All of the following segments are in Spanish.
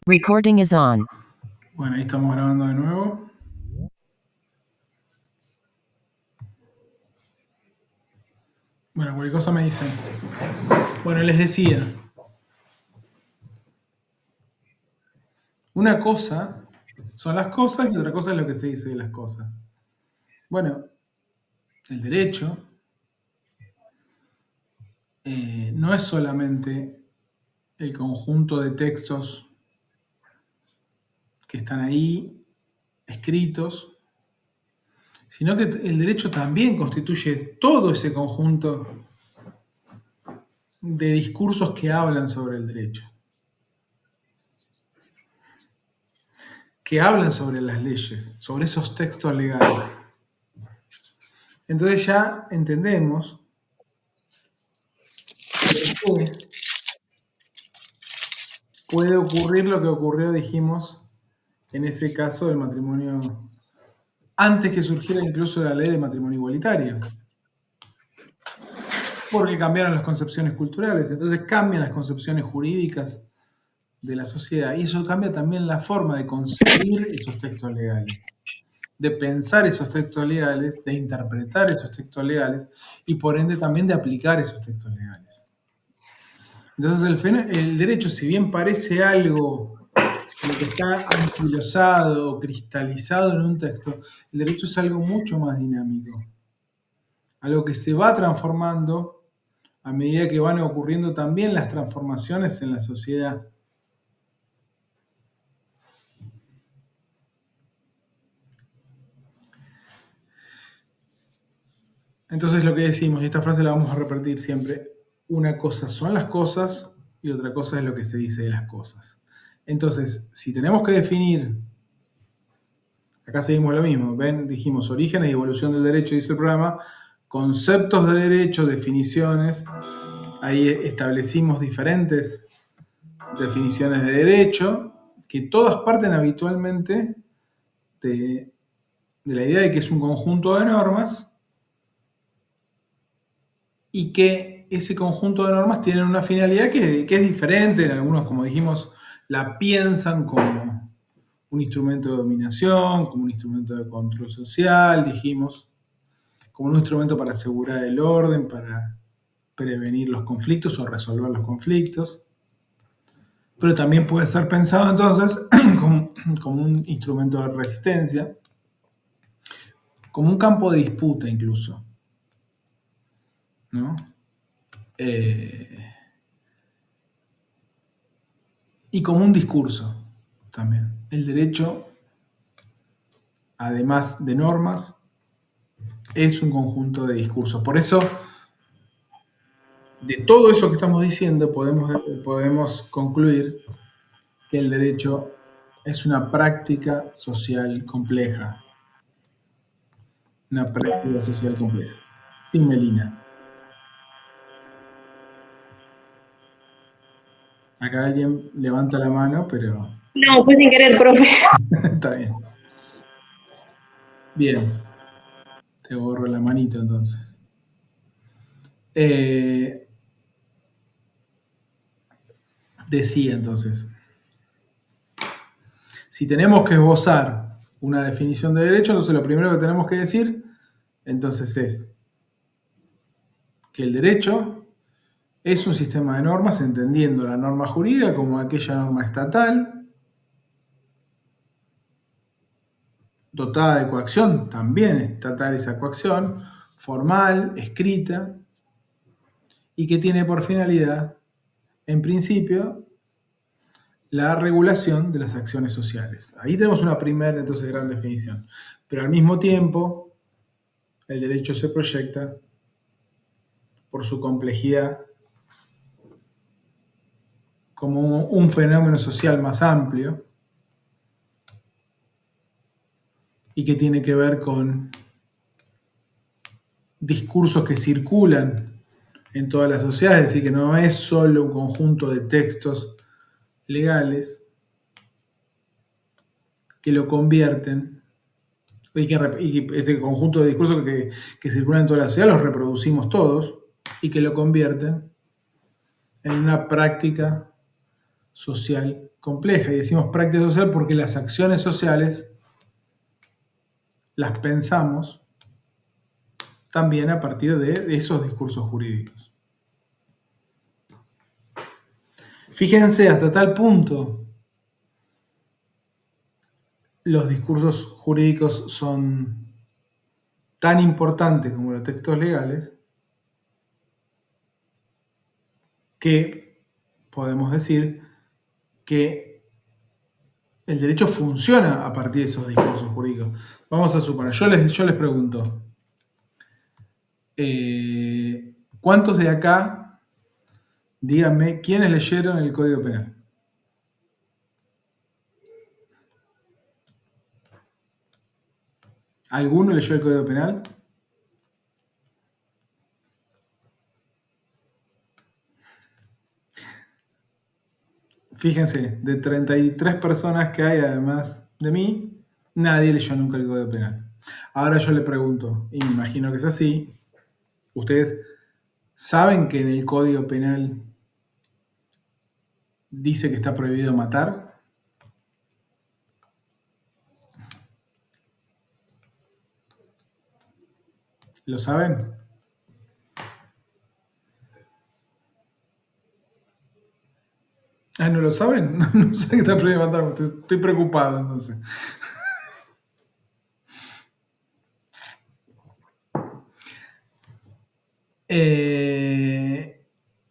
Recording is on. Bueno, ahí estamos grabando de nuevo. Bueno, cualquier cosa me dicen. Bueno, les decía, una cosa son las cosas y otra cosa es lo que se dice de las cosas. Bueno, el derecho no es solamente el conjunto de textos que están ahí escritos, sino que el derecho también constituye todo ese conjunto de discursos que hablan sobre el derecho, que hablan sobre las leyes, sobre esos textos legales. Entonces ya entendemos por qué puede ocurrir lo que ocurrió, dijimos, en ese caso del matrimonio, antes que surgiera incluso la ley de matrimonio igualitario, porque cambiaron las concepciones culturales, entonces cambian las concepciones jurídicas de la sociedad y eso cambia también la forma de concebir esos textos legales, de pensar esos textos legales, de interpretar esos textos legales y por ende también de aplicar esos textos legales. Entonces el derecho, si bien parece algo que está anquilosado, cristalizado en un texto, el derecho es algo mucho más dinámico, algo que se va transformando a medida que van ocurriendo también las transformaciones en la sociedad. Entonces lo que decimos, y esta frase la vamos a repetir siempre, una cosa son las cosas y otra cosa es lo que se dice de las cosas. Entonces, si tenemos que definir, acá seguimos lo mismo, ven, dijimos orígenes y evolución del derecho, dice el programa, conceptos de derecho, definiciones, ahí establecimos diferentes definiciones de derecho que todas parten habitualmente de la idea de que es un conjunto de normas y que ese conjunto de normas tienen una finalidad que es diferente. Algunos, como dijimos, la piensan como un instrumento de dominación, como un instrumento de control social, dijimos, como un instrumento para asegurar el orden, para prevenir los conflictos o resolver los conflictos. Pero también puede ser pensado entonces como un instrumento de resistencia, como un campo de disputa incluso, ¿no? Y como un discurso también. El derecho, además de normas, es un conjunto de discursos. Por eso, de todo eso que estamos diciendo, podemos concluir que el derecho es una práctica social compleja. Una práctica social compleja. Sin Melina. Acá alguien levanta la mano, pero No, fue sin querer, profe. está bien. Bien. Te borro la manito entonces. Decía entonces, si tenemos que esbozar una definición de derecho, entonces lo primero que tenemos que decir entonces es que el derecho es un sistema de normas, entendiendo la norma jurídica como aquella norma estatal, dotada de coacción, también estatal esa coacción, formal, escrita, y que tiene por finalidad, en principio, la regulación de las acciones sociales. Ahí tenemos una primera, entonces, gran definición. Pero al mismo tiempo, el derecho se proyecta por su complejidad como un fenómeno social más amplio y que tiene que ver con discursos que circulan en toda la sociedad, es decir, que no es solo un conjunto de textos legales que lo convierten, y que ese conjunto de discursos que circulan en toda la sociedad los reproducimos todos y que lo convierten en una práctica social compleja, y decimos práctica social porque las acciones sociales las pensamos también a partir de esos discursos jurídicos. Fíjense, hasta tal punto los discursos jurídicos son tan importantes como los textos legales que podemos decir que el derecho funciona a partir de esos discursos jurídicos. Vamos a suponer, yo les pregunto, ¿cuántos de acá, díganme, quiénes leyeron el Código Penal? ¿Alguno leyó el Código Penal? Fíjense, de 33 personas que hay, además de mí, nadie leyó nunca el Código Penal. Ahora yo le pregunto, y me imagino que es así, ¿ustedes saben que en el Código Penal dice que está prohibido matar? ¿Lo saben? Ah, ¿no lo saben? No sé que está prohibido matar, estoy preocupado entonces.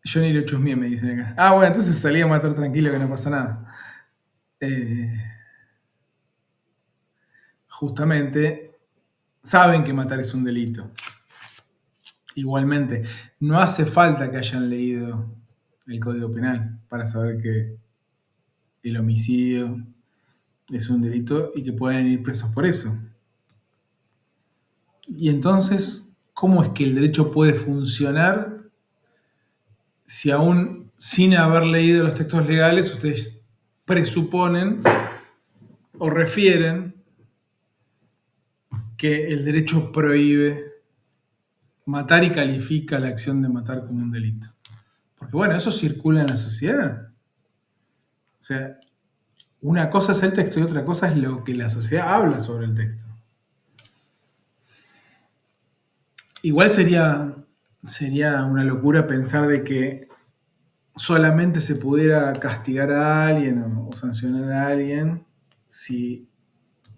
Yo ni lo chusmeé, me dicen acá. Ah, bueno, entonces salí a matar tranquilo que no pasa nada. Justamente, saben que matar es un delito. Igualmente, no hace falta que hayan leído el Código Penal para saber que el homicidio es un delito y que pueden ir presos por eso. Y entonces, ¿cómo es que el derecho puede funcionar si aún sin haber leído los textos legales ustedes presuponen o refieren que el derecho prohíbe matar y califica la acción de matar como un delito? Porque bueno, eso circula en la sociedad. O sea, una cosa es el texto y otra cosa es lo que la sociedad habla sobre el texto. Igual sería una locura pensar de que solamente se pudiera castigar a alguien o sancionar a alguien si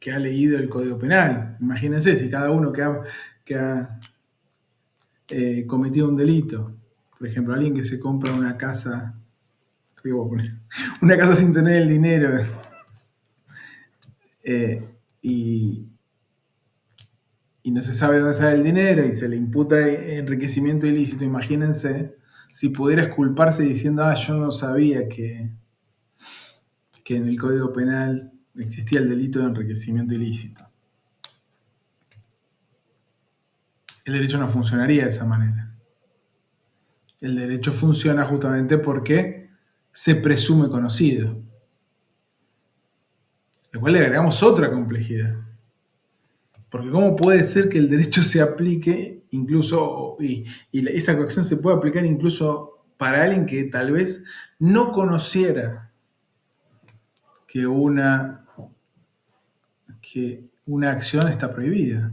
que ha leído el Código Penal. Imagínense si cada uno que ha cometido un delito, por ejemplo, alguien que se compra una casa, ¿qué voy a poner? Una casa sin tener el dinero y no se sabe dónde sale el dinero y se le imputa enriquecimiento ilícito. Imagínense si pudiera exculparse diciendo, yo no sabía que en el Código Penal existía el delito de enriquecimiento ilícito. El derecho no funcionaría de esa manera. El derecho funciona justamente porque se presume conocido. Lo cual le agregamos otra complejidad. Porque ¿cómo puede ser que el derecho se aplique incluso, y esa coacción se puede aplicar incluso para alguien que tal vez no conociera que una acción está prohibida?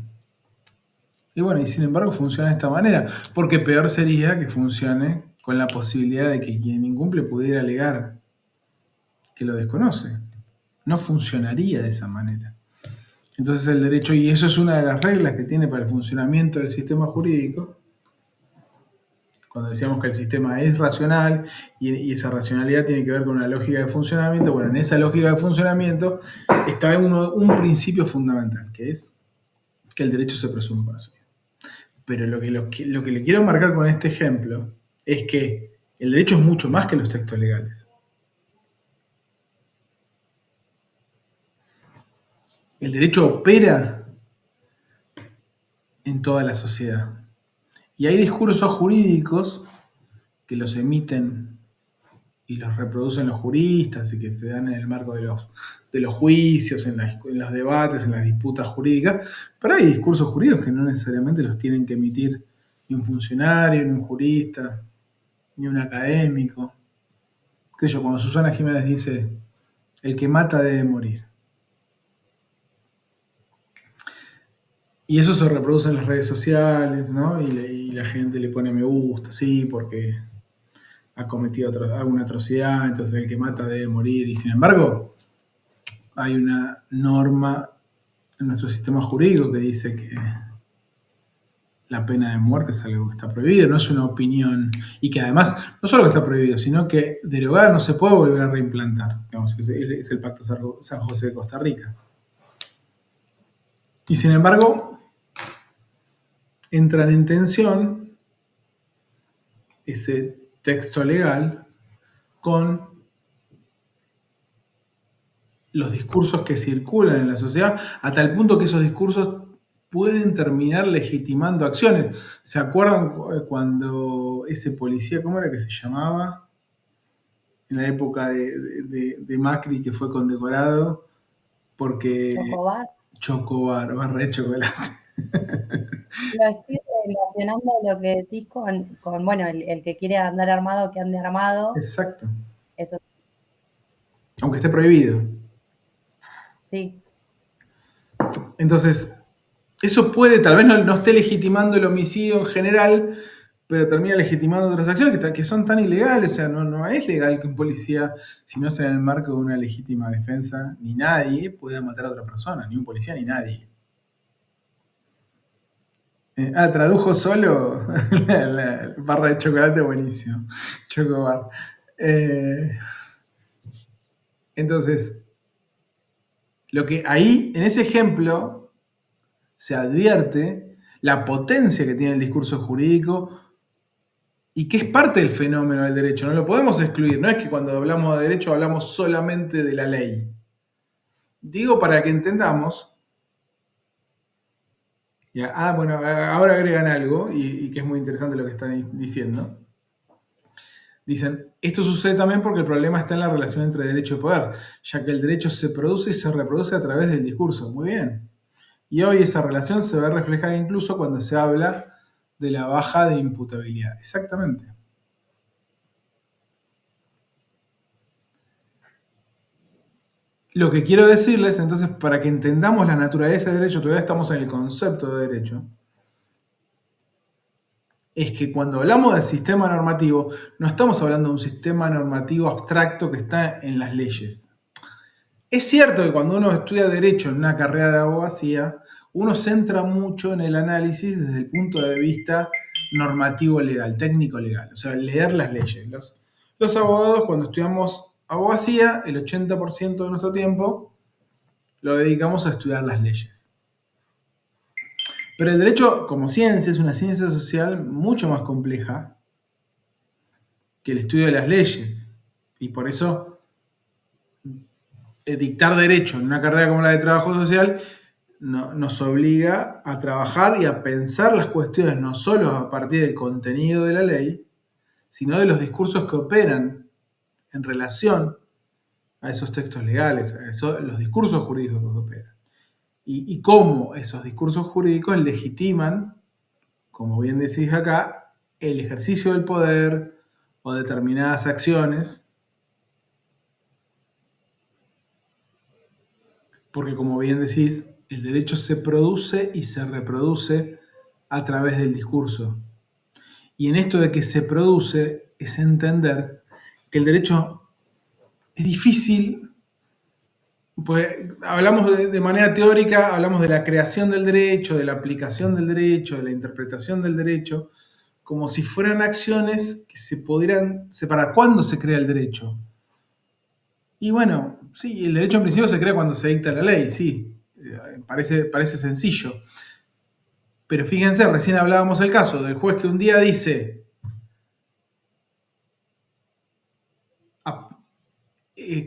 Y bueno, y sin embargo funciona de esta manera, porque peor sería que funcione con la posibilidad de que quien incumple pudiera alegar que lo desconoce. No funcionaría de esa manera. Entonces el derecho, y eso es una de las reglas que tiene para el funcionamiento del sistema jurídico, cuando decíamos que el sistema es racional y esa racionalidad tiene que ver con una lógica de funcionamiento, bueno, en esa lógica de funcionamiento está un principio fundamental, que es que el derecho se presume conocido. Pero lo que le quiero marcar con este ejemplo es que el derecho es mucho más que los textos legales. El derecho opera en toda la sociedad. Y hay discursos jurídicos que los emiten y los reproducen los juristas y que se dan en el marco de los juicios, en los debates, en las disputas jurídicas, pero hay discursos jurídicos que no necesariamente los tienen que emitir ni un funcionario, ni un jurista, ni un académico. Qué sé yo, cuando Susana Jiménez dice El que mata debe morir. Y eso se reproduce en las redes sociales, ¿no? Y la gente le pone me gusta, sí, porque ha cometido alguna atrocidad, entonces el que mata debe morir. Y sin embargo, hay una norma en nuestro sistema jurídico que dice que la pena de muerte es algo que está prohibido, no es una opinión. Y que además, no solo que está prohibido, sino que derogada no se puede volver a reimplantar. Digamos, es el Pacto San José de Costa Rica. Y sin embargo, entran en tensión ese texto legal con los discursos que circulan en la sociedad, a tal punto que esos discursos pueden terminar legitimando acciones. ¿Se acuerdan cuando ese policía, cómo era que se llamaba? En la época de Macri, que fue condecorado porque Chocobar. Chocobar, barra de chocolate. Lo estoy relacionando lo que decís con bueno, el que quiere andar armado, que ande armado. Exacto. Eso Aunque esté prohibido. sí. Entonces, eso puede, tal vez no esté legitimando el homicidio en general, pero termina legitimando otras acciones que son tan ilegales. O sea, no es legal que un policía, si no sea en el marco de una legítima defensa, ni nadie pueda matar a otra persona, ni un policía ni nadie. Tradujo solo la barra de chocolate, buenísimo. Chocobar. Eh, entonces, lo que ahí, en ese ejemplo, se advierte la potencia que tiene el discurso jurídico y que es parte del fenómeno del derecho. No lo podemos excluir. No es que cuando hablamos de derecho hablamos solamente de la ley. Digo para que entendamos. Bueno, ahora agregan algo y que es muy interesante lo que están diciendo. Dicen, esto sucede también porque el problema está en la relación entre derecho y poder, ya que el derecho se produce y se reproduce a través del discurso. Muy bien. Y hoy esa relación se ve reflejada incluso cuando se habla de la baja de imputabilidad. Exactamente. Lo que quiero decirles, entonces, para que entendamos la naturaleza del derecho, todavía estamos en el concepto de derecho, es que cuando hablamos del sistema normativo, no estamos hablando de un sistema normativo abstracto que está en las leyes. Es cierto que cuando uno estudia derecho en una carrera de abogacía, uno se centra mucho en el análisis desde el punto de vista normativo legal, técnico legal, o sea, leer las leyes. Los abogados, cuando estudiamos abogacía, el 80% de nuestro tiempo lo dedicamos a estudiar las leyes. Pero el derecho como ciencia es una ciencia social mucho más compleja que el estudio de las leyes. Y por eso dictar derecho en una carrera como la de trabajo social nos obliga a trabajar y a pensar las cuestiones no solo a partir del contenido de la ley, sino de los discursos que operan en relación a esos textos legales, los discursos jurídicos que operan. Y cómo esos discursos jurídicos legitiman, como bien decís acá, el ejercicio del poder o determinadas acciones, porque como bien decís, el derecho se produce y se reproduce a través del discurso. Y en esto de que se produce es entender que el derecho es difícil, pues hablamos de manera teórica, hablamos de la creación del derecho, de la aplicación del derecho, de la interpretación del derecho, como si fueran acciones que se pudieran separar. ¿Cuándo se crea el derecho? Y bueno, sí, el derecho en principio se crea cuando se dicta la ley, sí, parece sencillo. Pero fíjense, recién hablábamos del caso del juez que un día dice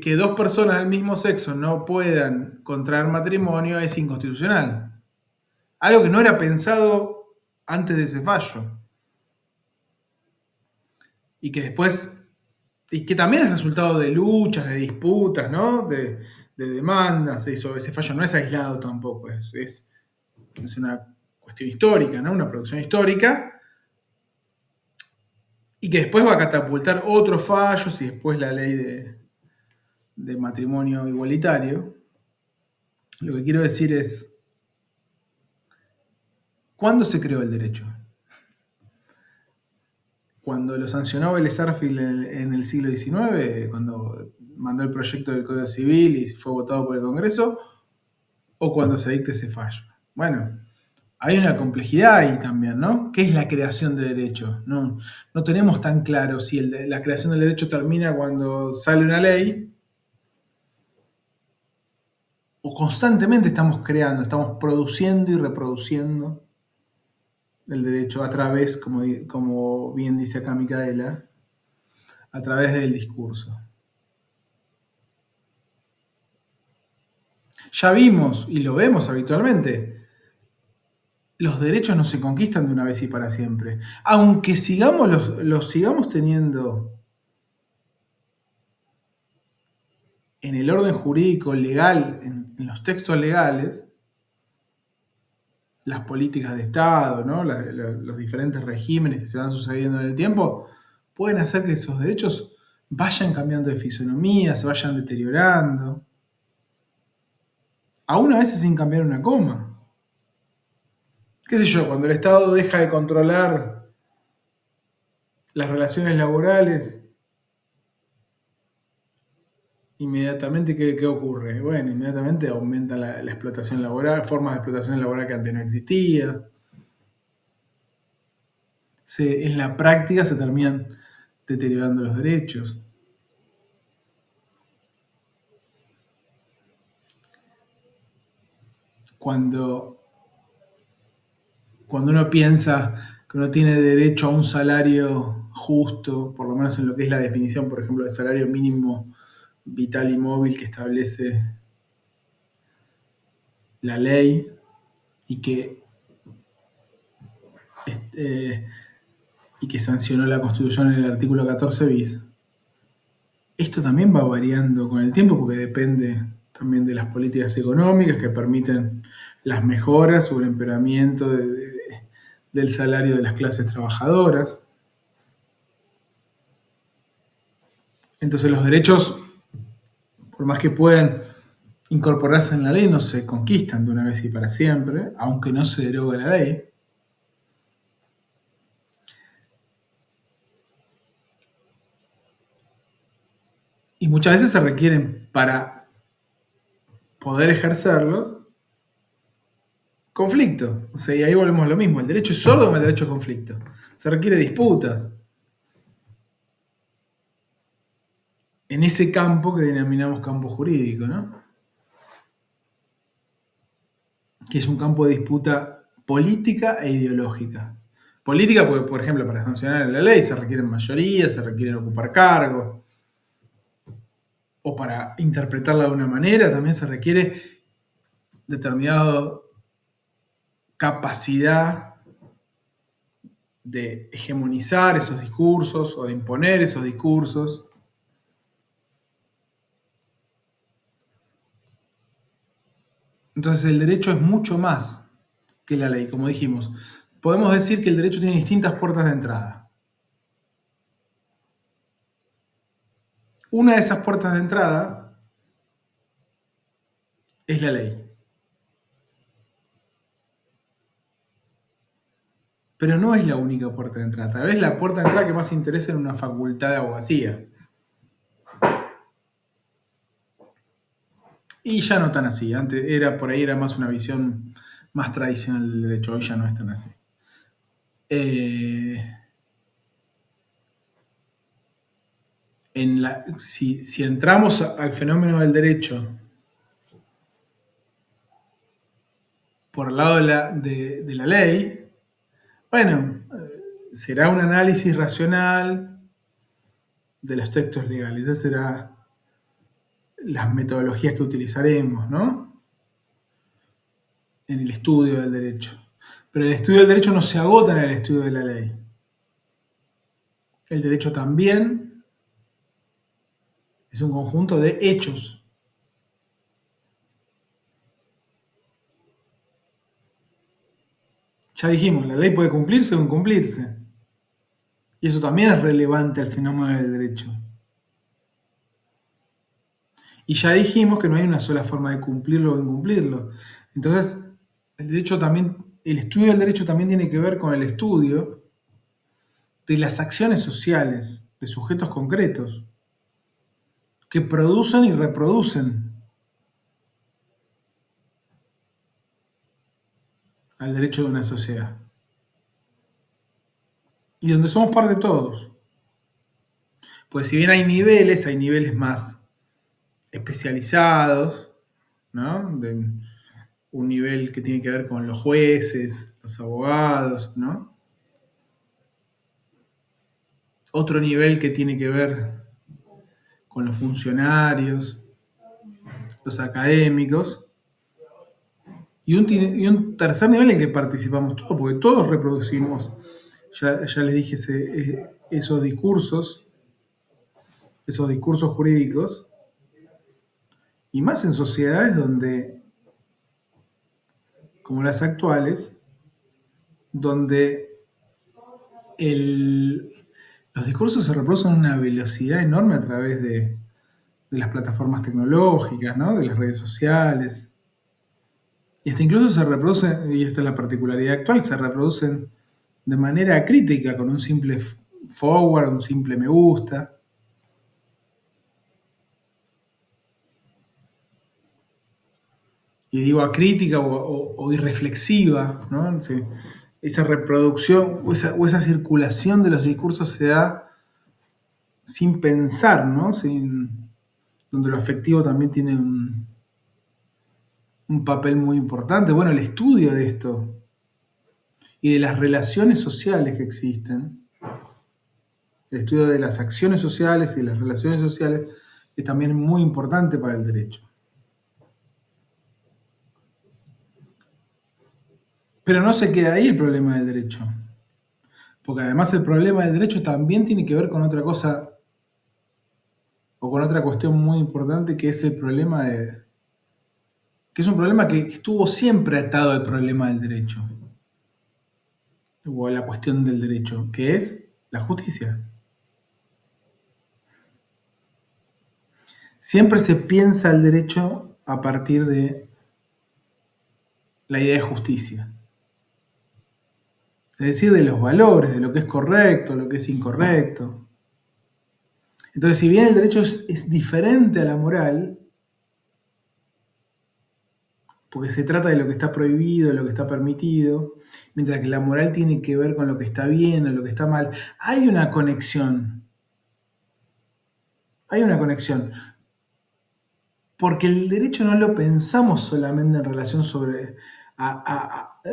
que dos personas del mismo sexo no puedan contraer matrimonio es inconstitucional. Algo que no era pensado antes de ese fallo. Y que después, y que también es resultado de luchas, de disputas, ¿no? De demandas. Ese fallo no es aislado tampoco, es una cuestión histórica, ¿no? Una producción histórica. Y que después va a catapultar otros fallos y después la ley de matrimonio igualitario, lo que quiero decir es, ¿cuándo se creó el derecho? Cuando lo sancionó Vélez Sarsfield en el siglo XIX, cuando mandó el proyecto del Código Civil y fue votado por el Congreso, o cuando se dicte ese fallo. Bueno, hay una complejidad ahí también, ¿no? ¿Qué es la creación de derecho? No tenemos tan claro si la creación del derecho termina cuando sale una ley o constantemente estamos creando, estamos produciendo y reproduciendo el derecho a través, como bien dice acá Micaela, a través del discurso. Ya vimos y lo vemos habitualmente, los derechos no se conquistan de una vez y para siempre. Aunque los sigamos teniendo en el orden jurídico legal, en los textos legales, las políticas de Estado, ¿no? Los diferentes regímenes que se van sucediendo en el tiempo, pueden hacer que esos derechos vayan cambiando de fisonomía, se vayan deteriorando, aún a veces sin cambiar una coma. ¿Qué sé yo? Cuando el Estado deja de controlar las relaciones laborales, inmediatamente, ¿qué ocurre? Bueno, inmediatamente aumenta la explotación laboral, formas de explotación laboral que antes no existía. En la práctica se terminan deteriorando los derechos. Cuando uno piensa que uno tiene derecho a un salario justo, por lo menos en lo que es la definición, por ejemplo, del salario mínimo vital y móvil que establece la ley y que sancionó la Constitución en el artículo 14 bis. Esto también va variando con el tiempo porque depende también de las políticas económicas que permiten las mejoras o el empeoramiento del salario de las clases trabajadoras. Entonces los derechos, por más que puedan incorporarse en la ley, no se conquistan de una vez y para siempre, aunque no se derogue la ley. Y muchas veces se requieren para poder ejercerlos conflicto. O sea, y ahí volvemos a lo mismo. ¿El derecho es sordo o el derecho a conflicto? Se requiere disputas. En ese campo que denominamos campo jurídico, ¿no? Que es un campo de disputa política e ideológica. Política, porque, por ejemplo, para sancionar la ley se requieren mayorías, se requieren ocupar cargos, o para interpretarla de una manera también se requiere determinada capacidad de hegemonizar esos discursos o de imponer esos discursos. Entonces el derecho es mucho más que la ley, como dijimos. Podemos decir que el derecho tiene distintas puertas de entrada. Una de esas puertas de entrada es la ley. Pero no es la única puerta de entrada. Tal vez la puerta de entrada que más interesa en una facultad de abogacía. Y ya no tan así. Antes por ahí era más una visión más tradicional del derecho. Hoy ya no es tan así. Si entramos al fenómeno del derecho por el lado de la ley, bueno, será un análisis racional de los textos legales. Esas serán las metodologías que utilizaremos, ¿no? En el estudio del derecho. Pero el estudio del derecho no se agota en el estudio de la ley. El derecho también es un conjunto de hechos. Ya dijimos, la ley puede cumplirse o incumplirse. Y eso también es relevante al fenómeno del derecho. Y ya dijimos que no hay una sola forma de cumplirlo o incumplirlo. Entonces, el estudio del derecho también tiene que ver con el estudio de las acciones sociales de sujetos concretos que producen y reproducen al derecho de una sociedad. Y donde somos parte de todos. Pues si bien hay niveles más especializados, ¿no? Un nivel que tiene que ver con los jueces, los abogados, ¿no? Otro nivel que tiene que ver con los funcionarios, los académicos, y un tercer nivel en el que participamos todos, porque todos reproducimos, ya les dije, esos discursos jurídicos, y más en sociedades donde, como las actuales, donde los discursos se reproducen a una velocidad enorme a través de las plataformas tecnológicas, ¿no? De las redes sociales. Y hasta incluso se reproducen, y esta es la particularidad actual, se reproducen de manera crítica, con un simple forward, un simple me gusta. Y digo acrítica o irreflexiva, ¿no? Esa reproducción o esa circulación de los discursos se da sin pensar, ¿no? Donde lo afectivo también tiene un papel muy importante. Bueno, el estudio de esto y de las relaciones sociales que existen, el estudio de las acciones sociales y de las relaciones sociales, es también muy importante para el derecho. Pero no se queda ahí el problema del derecho. Porque además el problema del derecho también tiene que ver con otra cosa o con otra cuestión muy importante, que es el problema que es un problema que estuvo siempre atado al problema del derecho o a la cuestión del derecho, que es la justicia. Siempre se piensa el derecho a partir de la idea de justicia. Es decir, de los valores, de lo que es correcto, lo que es incorrecto. Entonces, si bien el derecho es diferente a la moral, porque se trata de lo que está prohibido, de lo que está permitido, mientras que la moral tiene que ver con lo que está bien o lo que está mal, hay una conexión. Hay una conexión. Porque el derecho no lo pensamos solamente en relación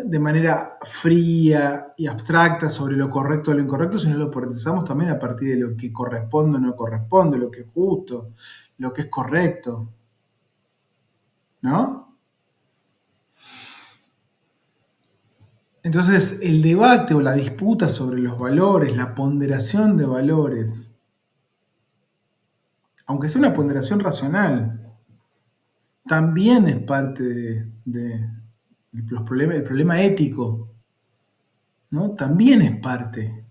de manera fría y abstracta sobre lo correcto o lo incorrecto, sino lo pensamos también a partir de lo que corresponde o no corresponde, lo que es justo, lo que es correcto. ¿No? Entonces, el debate o la disputa sobre los valores, la ponderación de valores, aunque sea una ponderación racional, también es parte el problema ético, ¿no? También es parte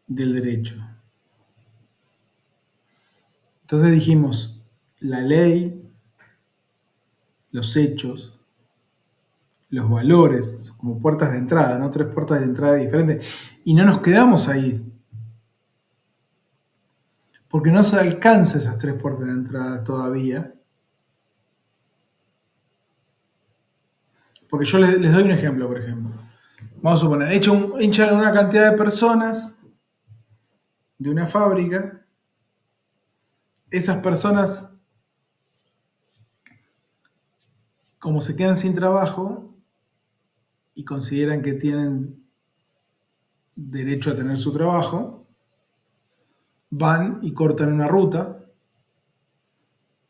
del derecho. Entonces dijimos, la ley, los hechos, los valores, como puertas de entrada, ¿no? 3 puertas de entrada diferentes. Y no nos quedamos ahí. Porque no se alcanza esas 3 puertas de entrada todavía. Porque yo les doy un ejemplo, por ejemplo. Vamos a suponer, echan una cantidad de personas de una fábrica. Esas personas, como se quedan sin trabajo y consideran que tienen derecho a tener su trabajo, van y cortan una ruta,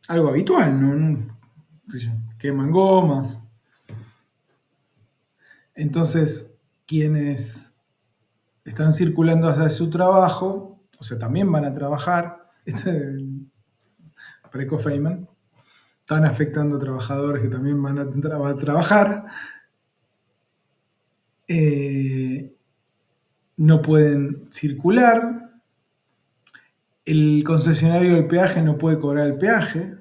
algo habitual, ¿no? Queman gomas. Entonces, quienes están circulando hacia su trabajo, o sea, también van a trabajar, Preco Feynman, están afectando a trabajadores que también van a trabajar, no pueden circular, el concesionario del peaje no puede cobrar el peaje,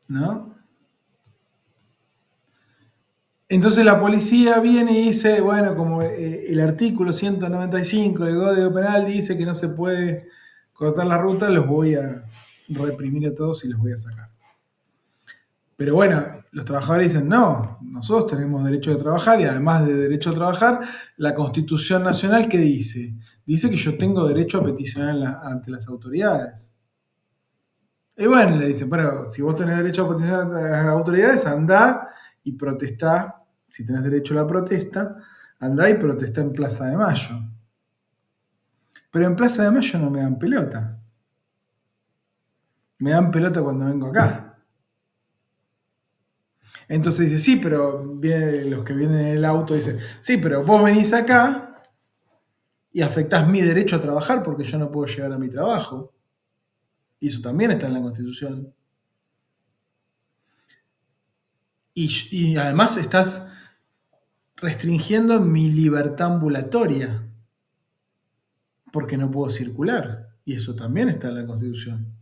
¿no? Entonces la policía viene y dice, bueno, como el artículo 195 del Código Penal dice que no se puede cortar la ruta, los voy a reprimir a todos y los voy a sacar. Pero bueno, los trabajadores dicen, no, nosotros tenemos derecho a trabajar y además de derecho a trabajar, la Constitución Nacional, ¿qué dice? Dice que yo tengo derecho a peticionar ante las autoridades. Y bueno, le dicen, pero si vos tenés derecho a peticionar ante las autoridades, andá y protestá, si tenés derecho a la protesta, andá y protestá en Plaza de Mayo. Pero en Plaza de Mayo no me dan pelota. Me dan pelota cuando vengo acá. Entonces dice, sí, pero los que vienen en el auto dicen, sí, pero vos venís acá y afectás mi derecho a trabajar porque yo no puedo llegar a mi trabajo. Y eso también está en la Constitución. Y además estás restringiendo mi libertad ambulatoria porque no puedo circular. Y eso también está en la Constitución.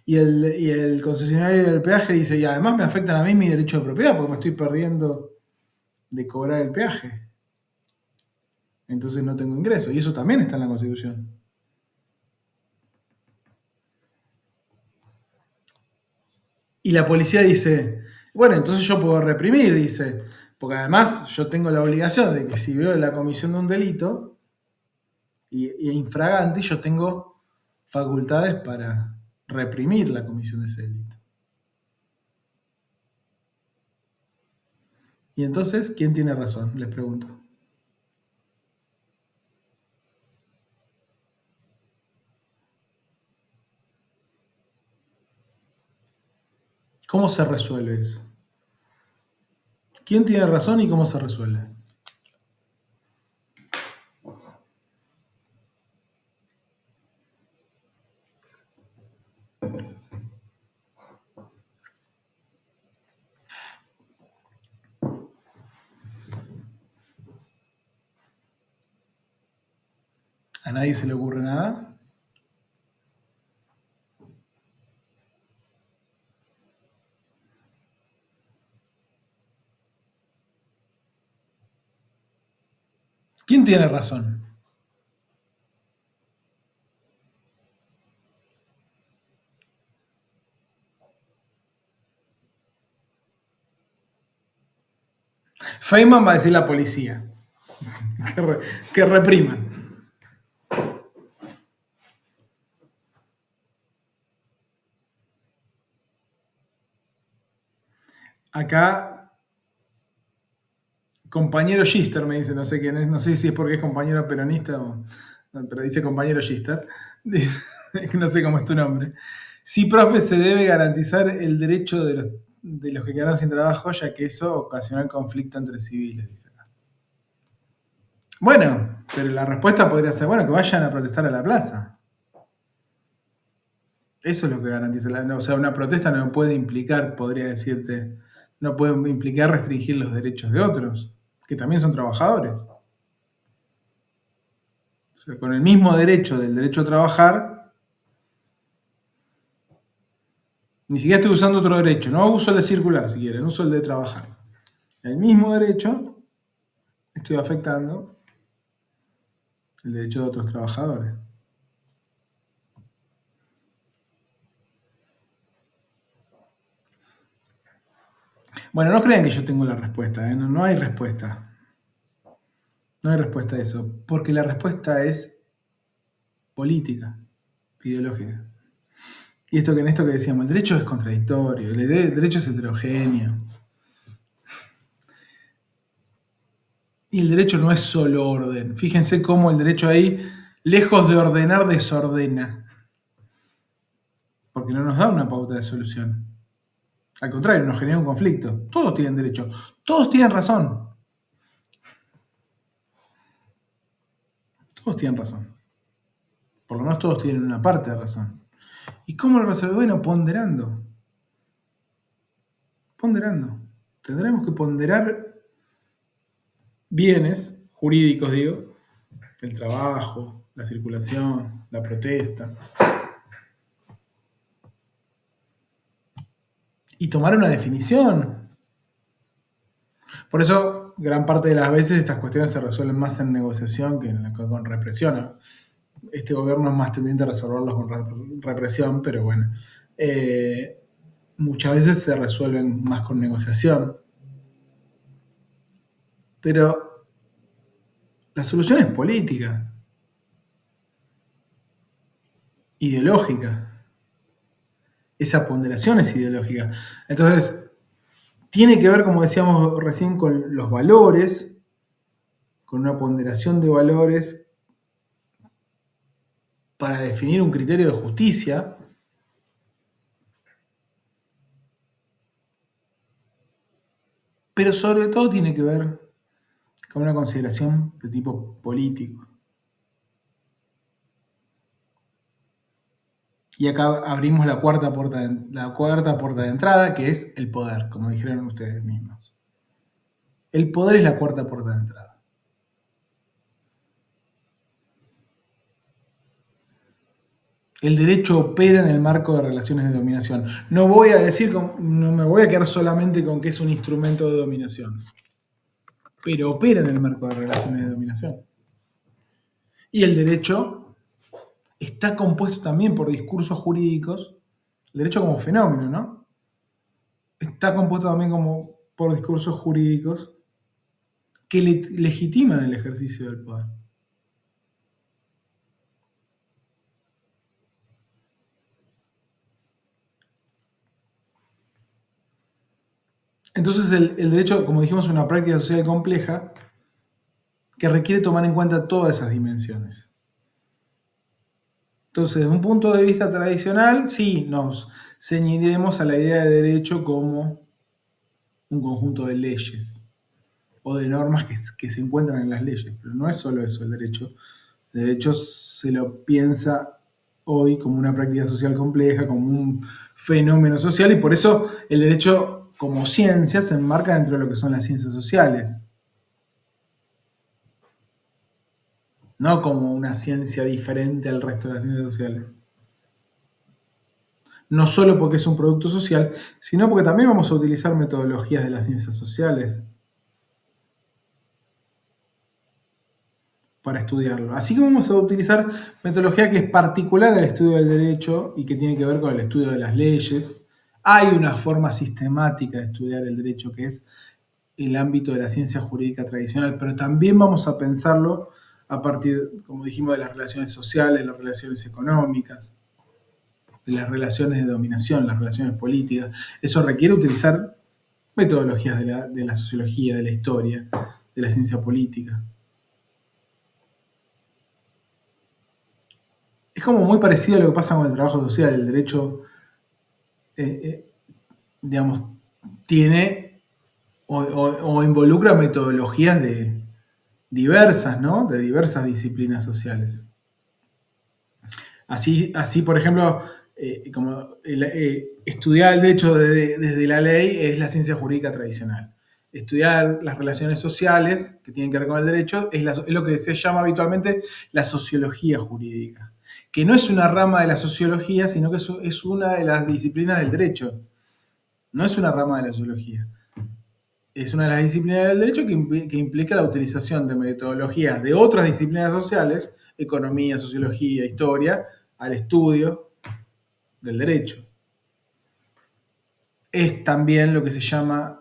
Y el concesionario del peaje dice, y además me afectan a mí mi derecho de propiedad porque me estoy perdiendo de cobrar el peaje. Entonces no tengo ingreso. Y eso también está en la Constitución. Y la policía dice, bueno, entonces yo puedo reprimir, dice, porque además yo tengo la obligación de que si veo la comisión de un delito y infragante, yo tengo facultades para reprimir la comisión de ese delito. Y entonces, ¿quién tiene razón? Les pregunto. ¿Cómo se resuelve eso? ¿Quién tiene razón y cómo se resuelve? ¿A nadie se le ocurre nada? ¿Quién tiene razón? Feynman va a decir la policía. Que repriman. Acá, compañero Gister me dice, no sé quién es, no sé si es porque es compañero peronista o. No, pero dice compañero Gister. No sé cómo es tu nombre. Sí, profe, se debe garantizar el derecho de los que quedaron sin trabajo, ya que eso ocasiona el conflicto entre civiles, dice acá. Bueno, pero la respuesta podría ser, bueno, que vayan a protestar a la plaza. Eso es lo que garantiza. O sea, una protesta no puede implicar, podría decirte, no puede implicar restringir los derechos de otros, que también son trabajadores. O sea, con el mismo derecho del derecho a trabajar, ni siquiera estoy usando otro derecho, no uso el de circular si quieren, uso el de trabajar. El mismo derecho estoy afectando el derecho de otros trabajadores. Bueno, no crean que yo tengo la respuesta, ¿eh? No hay respuesta. No hay respuesta a eso, porque la respuesta es política, ideológica. Y en esto que decíamos, el derecho es contradictorio, el derecho es heterogéneo. Y el derecho no es solo orden. Fíjense cómo el derecho ahí, lejos de ordenar, desordena. Porque no nos da una pauta de solución. Al contrario, nos genera un conflicto. Todos tienen derecho. Todos tienen razón. Todos tienen razón. Por lo menos todos tienen una parte de razón. ¿Y cómo lo resolvemos? Bueno, ponderando. Ponderando. Tendremos que ponderar bienes jurídicos, digo, el trabajo, la circulación, la protesta. Y tomar una definición. Por eso, gran parte de las veces estas cuestiones se resuelven más en negociación que con represión. Este gobierno es más tendiente a resolverlos con represión, pero bueno, muchas veces se resuelven más con negociación. Pero la solución es política, ideológica. Esa ponderación es ideológica. Entonces, tiene que ver, como decíamos recién, con los valores, con una ponderación de valores para definir un criterio de justicia. Pero sobre todo tiene que ver con una consideración de tipo político. Y acá abrimos la cuarta puerta de entrada, que es el poder, como dijeron ustedes mismos. El poder es la cuarta puerta de entrada. El derecho opera en el marco de relaciones de dominación. No me voy a quedar solamente con que es un instrumento de dominación, pero opera en el marco de relaciones de dominación. Y el derecho está compuesto también por discursos jurídicos, el derecho como fenómeno, ¿no? Está compuesto también por discursos jurídicos que legitiman el ejercicio del poder. Entonces el derecho, como dijimos, es una práctica social compleja que requiere tomar en cuenta todas esas dimensiones. Entonces, desde un punto de vista tradicional, sí, nos ceñiremos a la idea de derecho como un conjunto de leyes o de normas que se encuentran en las leyes, pero no es solo eso el derecho. El derecho se lo piensa hoy como una práctica social compleja, como un fenómeno social, y por eso el derecho como ciencia se enmarca dentro de lo que son las ciencias sociales. No como una ciencia diferente al resto de las ciencias sociales. No solo porque es un producto social, sino porque también vamos a utilizar metodologías de las ciencias sociales para estudiarlo. Así que vamos a utilizar metodología que es particular al estudio del derecho y que tiene que ver con el estudio de las leyes. Hay una forma sistemática de estudiar el derecho que es el ámbito de la ciencia jurídica tradicional, pero también vamos a pensarlo a partir, como dijimos, de las relaciones sociales, las relaciones económicas, de las relaciones de dominación, las relaciones políticas. Eso requiere utilizar metodologías de la sociología, de la historia, de la ciencia política. Es como muy parecido a lo que pasa con el trabajo social. El derecho, digamos, tiene o involucra metodologías diversas, ¿no? De diversas disciplinas sociales. Así por ejemplo, estudiar el derecho desde la ley es la ciencia jurídica tradicional. Estudiar las relaciones sociales que tienen que ver con el derecho es lo que se llama habitualmente la sociología jurídica, que no es una rama de la sociología, sino que es una de las disciplinas del derecho. No es una rama de la sociología. Es una de las disciplinas del derecho que implica la utilización de metodologías de otras disciplinas sociales, economía, sociología, historia, al estudio del derecho. Es también lo que se llama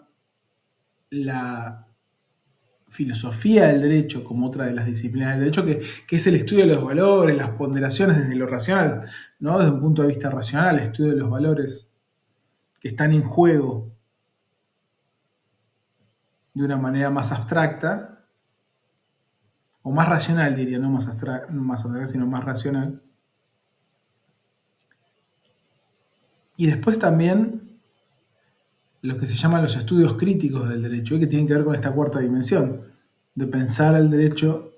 la filosofía del derecho, como otra de las disciplinas del derecho, que es el estudio de los valores, las ponderaciones desde lo racional, ¿no? Desde un punto de vista racional, el estudio de los valores que están en juego de una manera más abstracta, o más racional, diría, no más abstracta, sino más racional. Y después también lo que se llaman los estudios críticos del derecho, que tienen que ver con esta cuarta dimensión, de pensar el derecho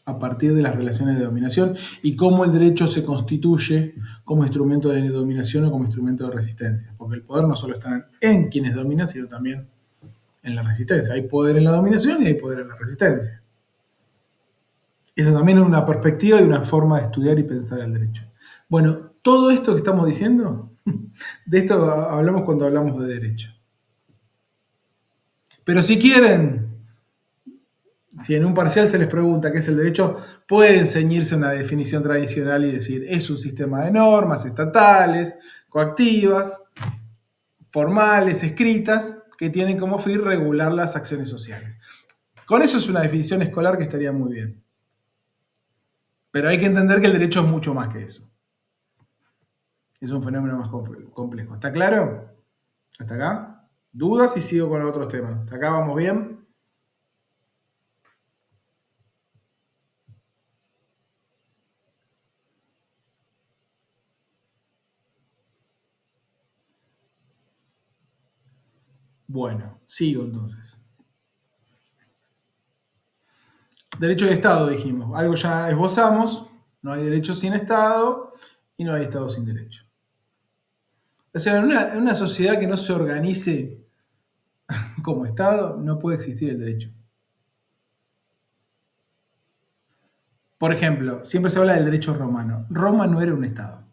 a partir de las relaciones de dominación y cómo el derecho se constituye como instrumento de dominación o como instrumento de resistencia. Porque el poder no solo está en quienes dominan, sino también en la resistencia. Hay poder en la dominación y hay poder en la resistencia. Eso también es una perspectiva y una forma de estudiar y pensar el derecho. Bueno, todo esto que estamos diciendo, de esto hablamos cuando hablamos de derecho. Pero si quieren, si en un parcial se les pregunta qué es el derecho, pueden ceñirse a una definición tradicional y decir, es un sistema de normas estatales, coactivas, formales, escritas, que tienen como fin regular las acciones sociales. Con eso es una definición escolar que estaría muy bien. Pero hay que entender que el derecho es mucho más que eso. Es un fenómeno más complejo. ¿Está claro? ¿Hasta acá? ¿Dudas? Y sigo con otros temas. ¿Hasta acá vamos bien? Bueno, sigo entonces. Derecho de Estado, dijimos. Algo ya esbozamos. No hay derecho sin Estado y no hay Estado sin derecho. O sea, en una sociedad que no se organice como Estado, no puede existir el derecho. Por ejemplo, siempre se habla del derecho romano. Roma no era un Estado.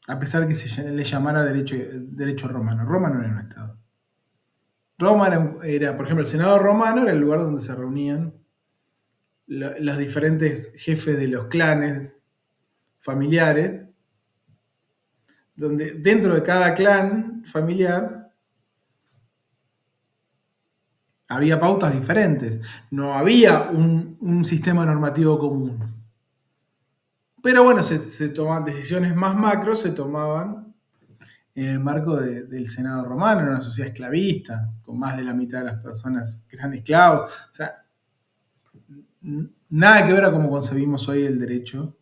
A pesar de que se le llamara derecho romano. Roma no era un Estado. Roma era, por ejemplo, el Senado romano era el lugar donde se reunían los diferentes jefes de los clanes familiares, donde dentro de cada clan familiar había pautas diferentes. No había un sistema normativo común. Pero bueno, se tomaban decisiones más macro, se tomaban en el marco del Senado romano, en una sociedad esclavista, con más de la mitad de las personas que eran esclavos. O sea, nada que ver a cómo concebimos hoy el derecho.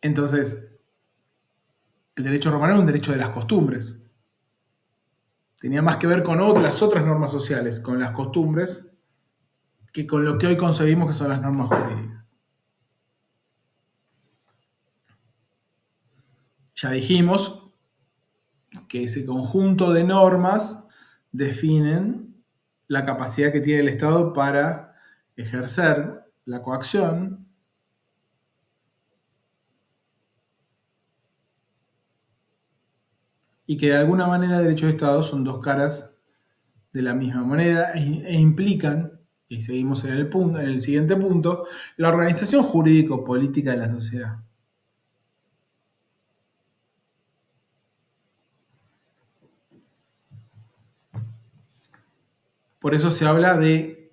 Entonces, el derecho romano era un derecho de las costumbres. Tenía más que ver con las otras normas sociales, con las costumbres, que con lo que hoy concebimos que son las normas jurídicas. Ya dijimos que ese conjunto de normas definen la capacidad que tiene el Estado para ejercer la coacción y que de alguna manera derechos de Estado son dos caras de la misma moneda e implican, y seguimos en el siguiente punto, la organización jurídico-política de la sociedad. Por eso se habla de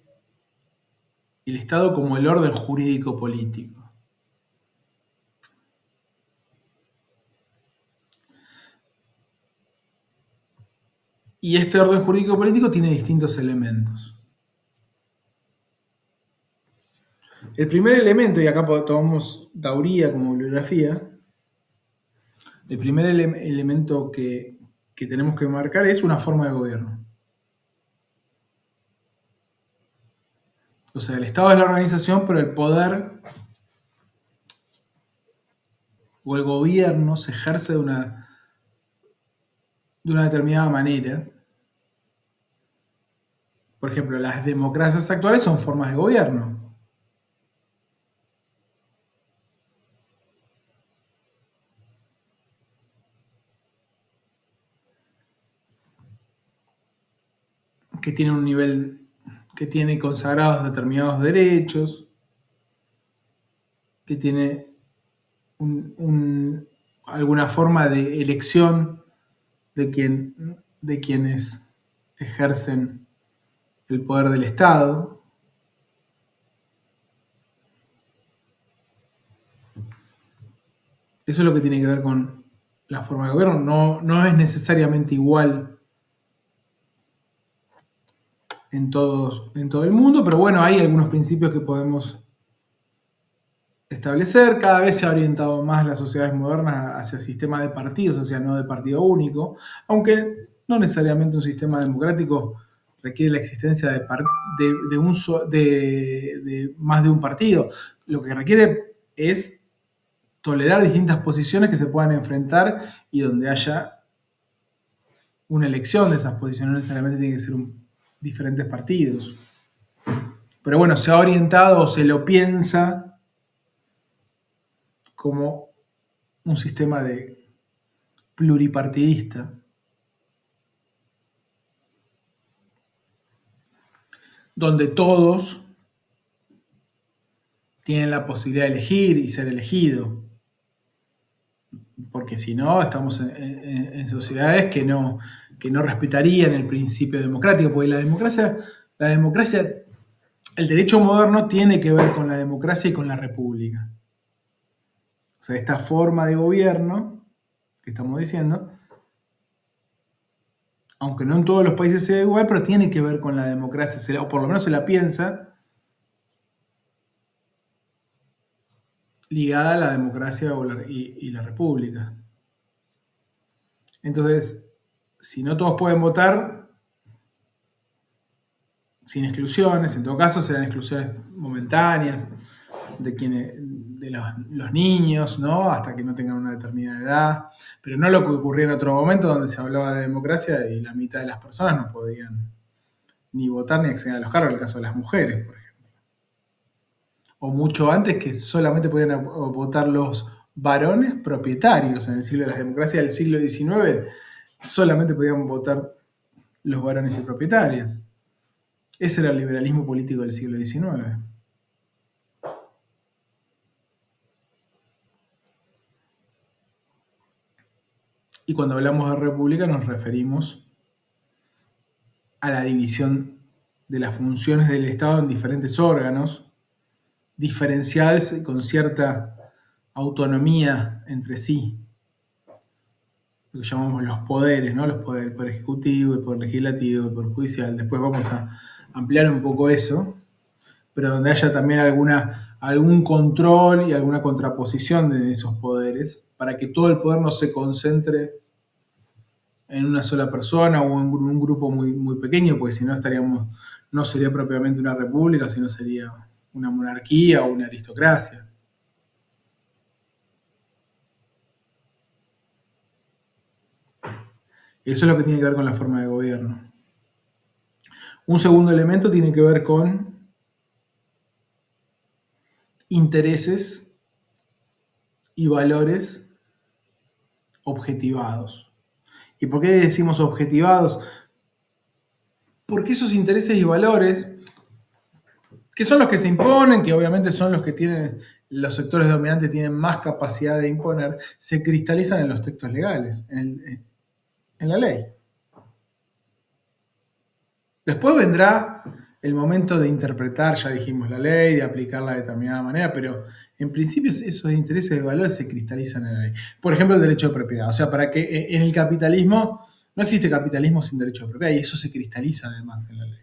el Estado como el orden jurídico-político. Y este orden jurídico-político tiene distintos elementos. El primer elemento, y acá tomamos Tauría como bibliografía, el primer elemento que tenemos que marcar es una forma de gobierno. O sea, el Estado es la organización, pero el poder o el gobierno se ejerce de una determinada manera. Por ejemplo, las democracias actuales son formas de gobierno. Que tienen un nivel, que tiene consagrados determinados derechos, que tiene alguna forma de elección de quienes ejercen el poder del Estado. Eso es lo que tiene que ver con la forma de gobierno. No es necesariamente igual en todo el mundo, pero bueno, hay algunos principios que podemos establecer. Cada vez se ha orientado más las sociedades modernas hacia sistemas de partidos, o sea, no de partido único, aunque no necesariamente un sistema democrático requiere la existencia de más de un partido. Lo que requiere es tolerar distintas posiciones que se puedan enfrentar y donde haya una elección de esas posiciones, no necesariamente tiene que ser un diferentes partidos. Pero bueno, se ha orientado o se lo piensa como un sistema de pluripartidista, donde todos tienen la posibilidad de elegir y ser elegido. Porque si no, estamos en sociedades que no respetarían el principio democrático, porque la democracia, el derecho moderno tiene que ver con la democracia y con la república. O sea, esta forma de gobierno que estamos diciendo, aunque no en todos los países sea igual, pero tiene que ver con la democracia, o por lo menos se la piensa ligada a la democracia y la república. Entonces, si no todos pueden votar, sin exclusiones, en todo caso serán exclusiones momentáneas de los niños, ¿no? Hasta que no tengan una determinada edad, pero no lo que ocurría en otro momento donde se hablaba de democracia y la mitad de las personas no podían ni votar ni acceder a los cargos, en el caso de las mujeres, por ejemplo. O mucho antes que solamente podían votar los varones propietarios en el siglo de la democracia del siglo XIX, solamente podían votar los varones y propietarios. Ese era el liberalismo político del siglo XIX. Y cuando hablamos de república nos referimos a la división de las funciones del Estado en diferentes órganos, diferenciadas y con cierta autonomía entre sí. Lo que llamamos los poderes, ¿no? Los poderes, el poder ejecutivo, el poder legislativo, el poder judicial. Después vamos a ampliar un poco eso, pero donde haya también algún control y alguna contraposición de esos poderes, para que todo el poder no se concentre en una sola persona o en un grupo muy, muy pequeño, porque si no no sería propiamente una república, sino sería una monarquía o una aristocracia. Eso es lo que tiene que ver con la forma de gobierno. Un segundo elemento tiene que ver con intereses y valores objetivados. ¿Y por qué decimos objetivados? Porque esos intereses y valores, que son los que se imponen, que obviamente son los que los sectores dominantes tienen más capacidad de imponer, se cristalizan en los textos legales, en la ley. Después vendrá el momento de interpretar, ya dijimos, la ley, de aplicarla de determinada manera, pero en principio esos intereses y valores se cristalizan en la ley. Por ejemplo, el derecho de propiedad. O sea, para que en el capitalismo, no existe capitalismo sin derecho de propiedad, y eso se cristaliza además en la ley.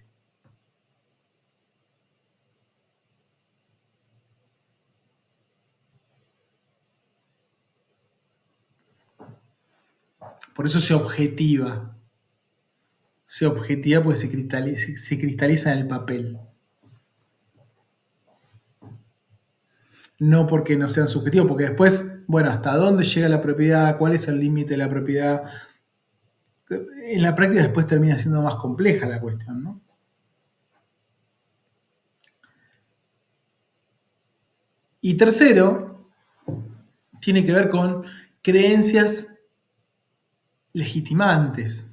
Por eso se objetiva. Se objetiva porque se cristaliza en el papel. No porque no sean subjetivos, porque después, bueno, ¿hasta dónde llega la propiedad? ¿Cuál es el límite de la propiedad? En la práctica después termina siendo más compleja la cuestión, ¿no? Y tercero, tiene que ver con creencias legitimantes.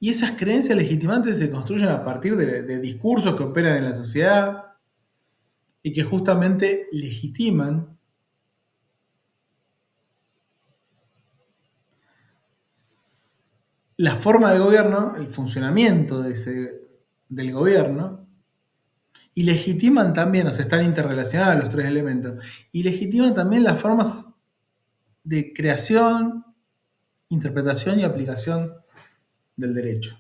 Y esas creencias legitimantes se construyen a partir de discursos que operan en la sociedad y que justamente legitiman la forma de gobierno, el funcionamiento del gobierno, y legitiman también, o sea, están interrelacionados los tres elementos, y legitiman también las formas de creación, interpretación y aplicación del derecho.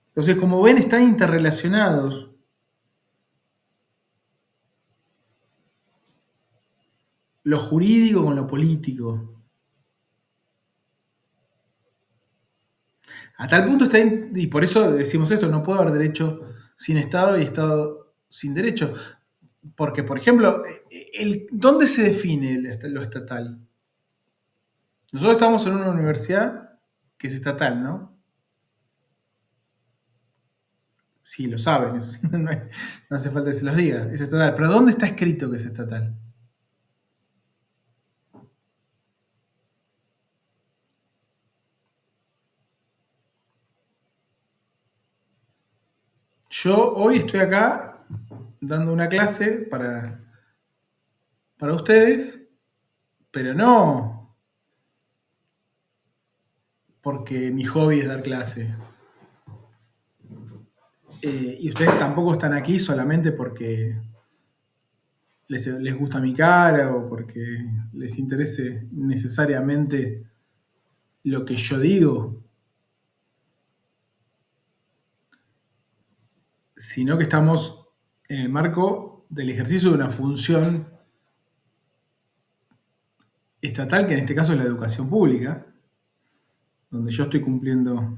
Entonces, como ven, están interrelacionados lo jurídico con lo político. A tal punto está, y por eso decimos esto, no puede haber derecho sin Estado y Estado sin derecho. Porque, por ejemplo, ¿dónde se define lo estatal? Nosotros estamos en una universidad que es estatal, ¿no? Sí, lo saben, no hace falta que se los diga, es estatal. Pero ¿dónde está escrito que es estatal? Yo hoy estoy acá dando una clase para ustedes, pero no porque mi hobby es dar clase. Y ustedes tampoco están aquí solamente porque les gusta mi cara o porque les interese necesariamente lo que yo digo, sino que estamos en el marco del ejercicio de una función estatal, que en este caso es la educación pública, donde yo estoy cumpliendo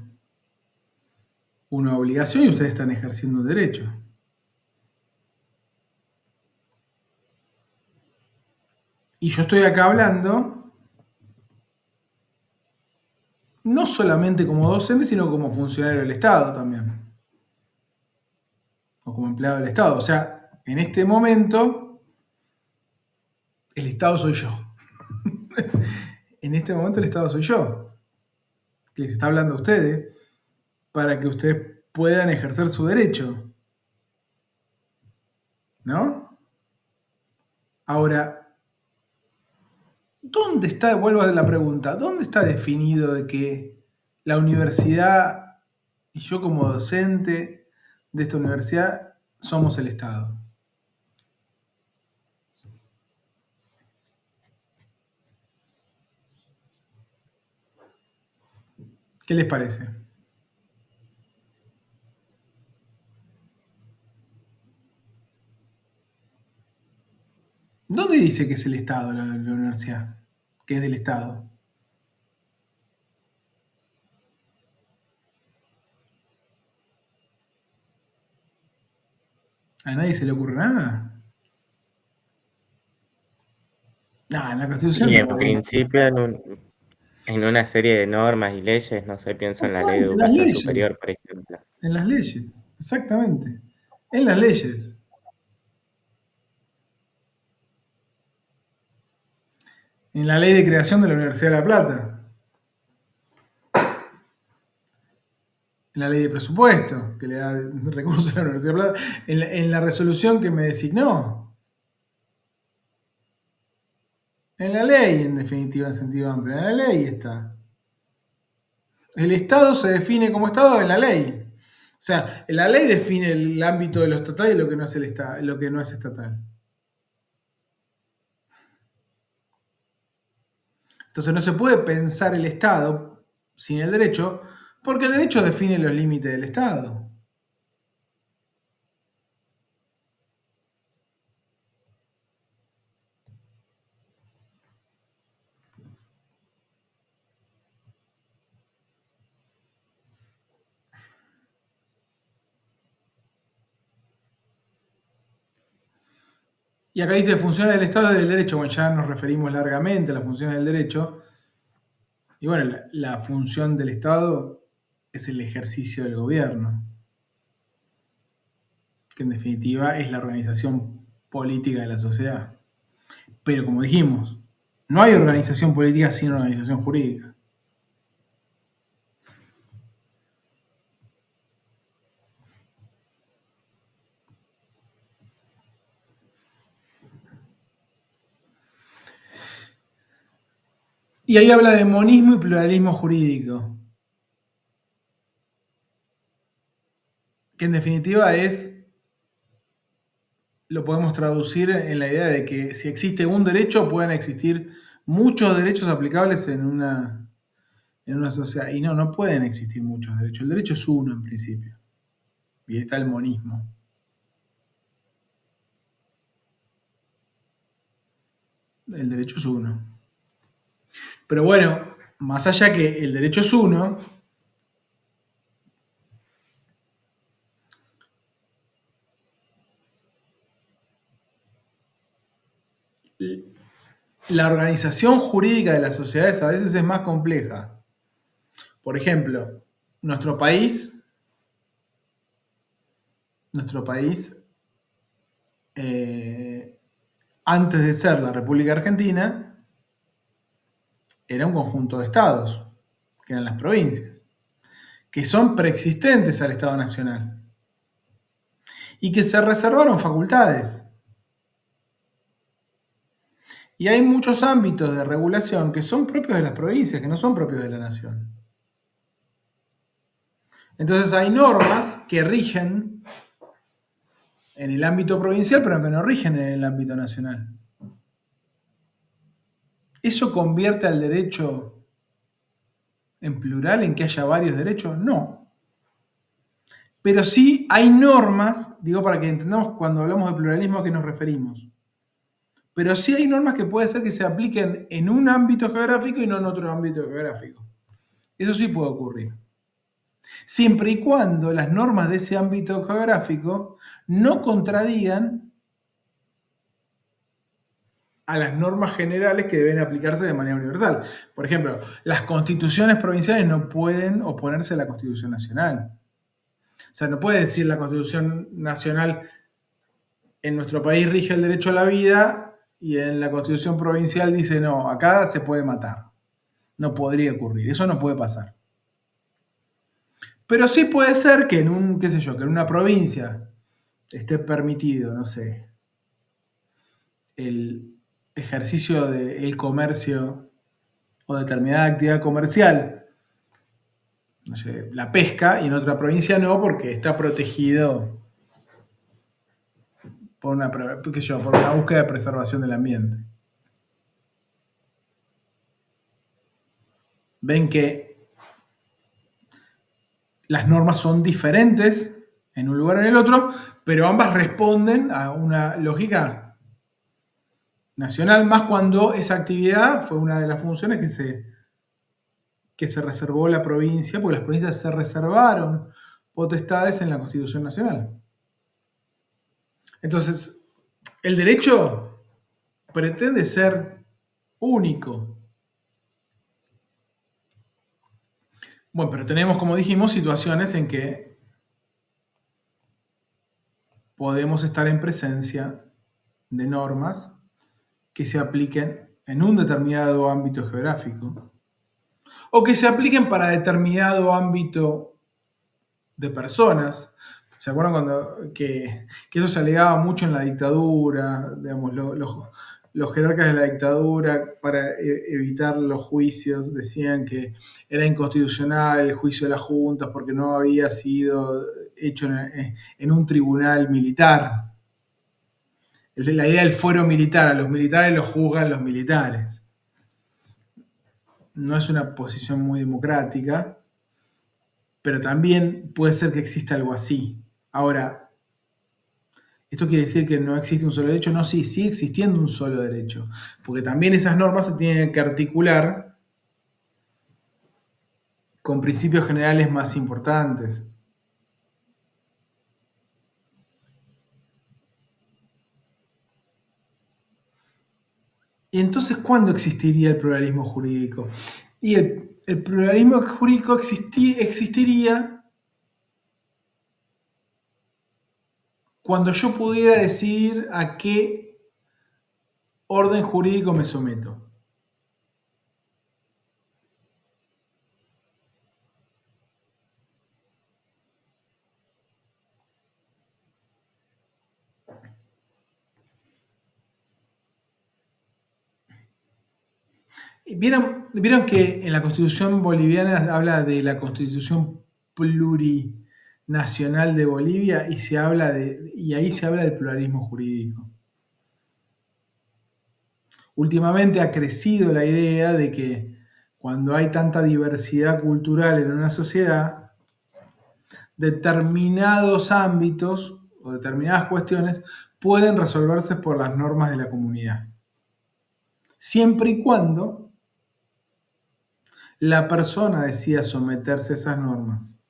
una obligación y ustedes están ejerciendo un derecho. Y yo estoy acá hablando no solamente como docente, sino como funcionario del Estado también, o como empleado del Estado. O sea, en este momento, el Estado soy yo. En este momento, el Estado soy yo, que les está hablando a ustedes, para que ustedes puedan ejercer su derecho, ¿no? Ahora, ¿dónde está, vuelvo a la pregunta, dónde está definido de que la universidad y yo como docente de esta universidad somos el Estado? ¿Qué les parece? ¿Dónde dice que es el Estado la universidad? Que es del Estado. ¿A nadie se le ocurre nada? Nada, en la Constitución Y no en lo dice. principio, en una serie de normas y leyes, no sé, pienso en la Ley de Exactamente, en las Educación Superior, leyes. por ejemplo. En las leyes, exactamente. En las leyes. En la ley de creación de la Universidad de La Plata. En la ley de presupuesto, que le da recursos a la Universidad de La Plata. En la resolución que me designó. En la ley, en definitiva, en sentido amplio. En la ley está. El Estado se define como Estado en la ley. O sea, la ley define el ámbito de lo estatal y lo que no es el lo que no es estatal. Entonces no se puede pensar el Estado sin el derecho, porque el derecho define los límites del Estado. Y acá dice funciones del Estado y del derecho, bueno, ya nos referimos largamente a las funciones del derecho. Y bueno, la función del Estado es el ejercicio del gobierno, que en definitiva es la organización política de la sociedad. Pero como dijimos, no hay organización política sin organización jurídica. Y ahí habla de monismo y pluralismo jurídico, que en definitiva lo podemos traducir en la idea de que si existe un derecho, pueden existir muchos derechos aplicables en una sociedad. Y no, no pueden existir muchos derechos. El derecho es uno en principio. Y ahí está el monismo. El derecho es uno. Pero bueno, más allá que el derecho es uno, la organización jurídica de las sociedades a veces es más compleja. Por ejemplo, nuestro país, antes de ser la República Argentina, era un conjunto de estados, que eran las provincias, que son preexistentes al Estado Nacional y que se reservaron facultades. Y hay muchos ámbitos de regulación que son propios de las provincias, que no son propios de la nación. Entonces hay normas que rigen en el ámbito provincial, pero que no rigen en el ámbito nacional. ¿Eso convierte al derecho en plural, en que haya varios derechos? No. Pero sí hay normas, digo para que entendamos cuando hablamos de pluralismo a qué nos referimos. Pero sí hay normas que puede ser que se apliquen en un ámbito geográfico y no en otro ámbito geográfico. Eso sí puede ocurrir. Siempre y cuando las normas de ese ámbito geográfico no contradigan a las normas generales que deben aplicarse de manera universal. Por ejemplo, las constituciones provinciales no pueden oponerse a la Constitución Nacional. O sea, no puede decir la Constitución Nacional en nuestro país rige el derecho a la vida y en la Constitución provincial dice no, acá se puede matar. No podría ocurrir, eso no puede pasar. Pero sí puede ser que en un, qué sé yo, que en una provincia esté permitido, no sé, el ejercicio del comercio o determinada actividad comercial, no sé, la pesca, y en otra provincia no, porque está protegido por una, qué sé yo, por una búsqueda de preservación del ambiente. Ven que las normas son diferentes en un lugar o en el otro, pero ambas responden a una lógica nacional, más cuando esa actividad fue una de las funciones que se reservó la provincia, porque las provincias se reservaron potestades en la Constitución Nacional. Entonces, el derecho pretende ser único. Bueno, pero tenemos, como dijimos, situaciones en que podemos estar en presencia de normas que se apliquen en un determinado ámbito geográfico o que se apliquen para determinado ámbito de personas. ¿Se acuerdan que eso se alegaba mucho en la dictadura? Digamos, los jerarcas de la dictadura, para evitar los juicios, decían que era inconstitucional el juicio de las juntas porque no había sido hecho en un tribunal militar. La idea del fuero militar, a los militares los juzgan los militares. No es una posición muy democrática, pero también puede ser que exista algo así. Ahora, ¿esto quiere decir que no existe un solo derecho? No, sí, sigue existiendo un solo derecho, porque también esas normas se tienen que articular con principios generales más importantes. ¿Y entonces cuándo existiría el pluralismo jurídico? Y el pluralismo jurídico existiría cuando yo pudiera decidir a qué orden jurídico me someto. ¿Vieron que en la Constitución boliviana habla de la Constitución plurinacional de Bolivia y ahí se habla del pluralismo jurídico? Últimamente ha crecido la idea de que cuando hay tanta diversidad cultural en una sociedad, determinados ámbitos o determinadas cuestiones pueden resolverse por las normas de la comunidad, siempre y cuando la persona decida someterse a esas normas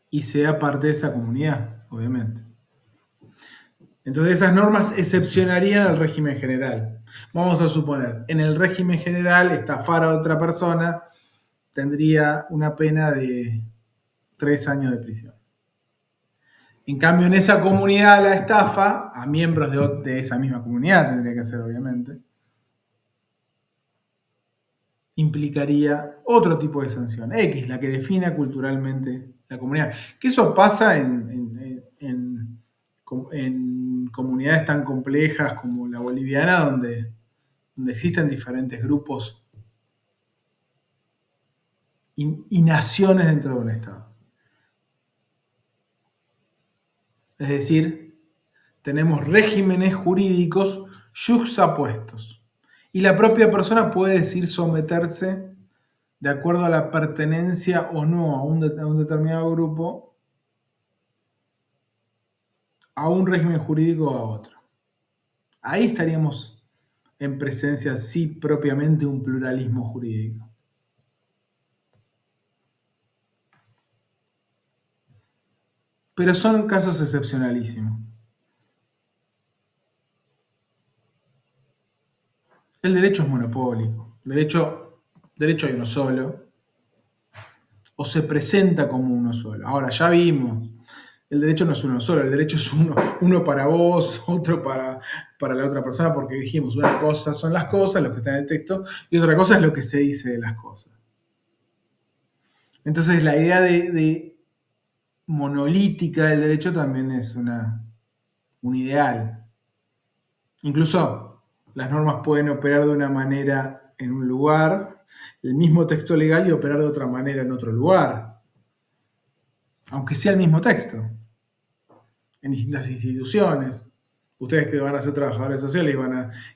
y sea parte de esa comunidad, obviamente. Entonces esas normas excepcionarían al régimen general. Vamos a suponer, en el régimen general, estafar a otra persona tendría una pena de 3 años de prisión. En cambio, en esa comunidad la estafa, a miembros de esa misma comunidad tendría que ser, obviamente, implicaría otro tipo de sanción, X, la que defina culturalmente la comunidad. Que eso pasa en comunidades tan complejas como la boliviana, donde existen diferentes grupos y naciones dentro de un Estado. Es decir, tenemos regímenes jurídicos yuxtapuestos. Y la propia persona puede decir someterse de acuerdo a la pertenencia o no a un determinado grupo, a un régimen jurídico o a otro. Ahí estaríamos en presencia, sí, propiamente un pluralismo jurídico. Pero son casos excepcionalísimos. El derecho es monopólico. Derecho hay uno solo. O se presenta como uno solo. Ahora, ya vimos, el derecho no es uno solo, el derecho es uno para vos, otro para la otra persona, porque dijimos, una cosa son las cosas, lo que está en el texto, y otra cosa es lo que se dice de las cosas. Entonces, la idea de monolítica del derecho también es un ideal. Incluso las normas pueden operar de una manera en un lugar, el mismo texto legal, y operar de otra manera en otro lugar, aunque sea el mismo texto, en distintas instituciones. Ustedes que van a ser trabajadores sociales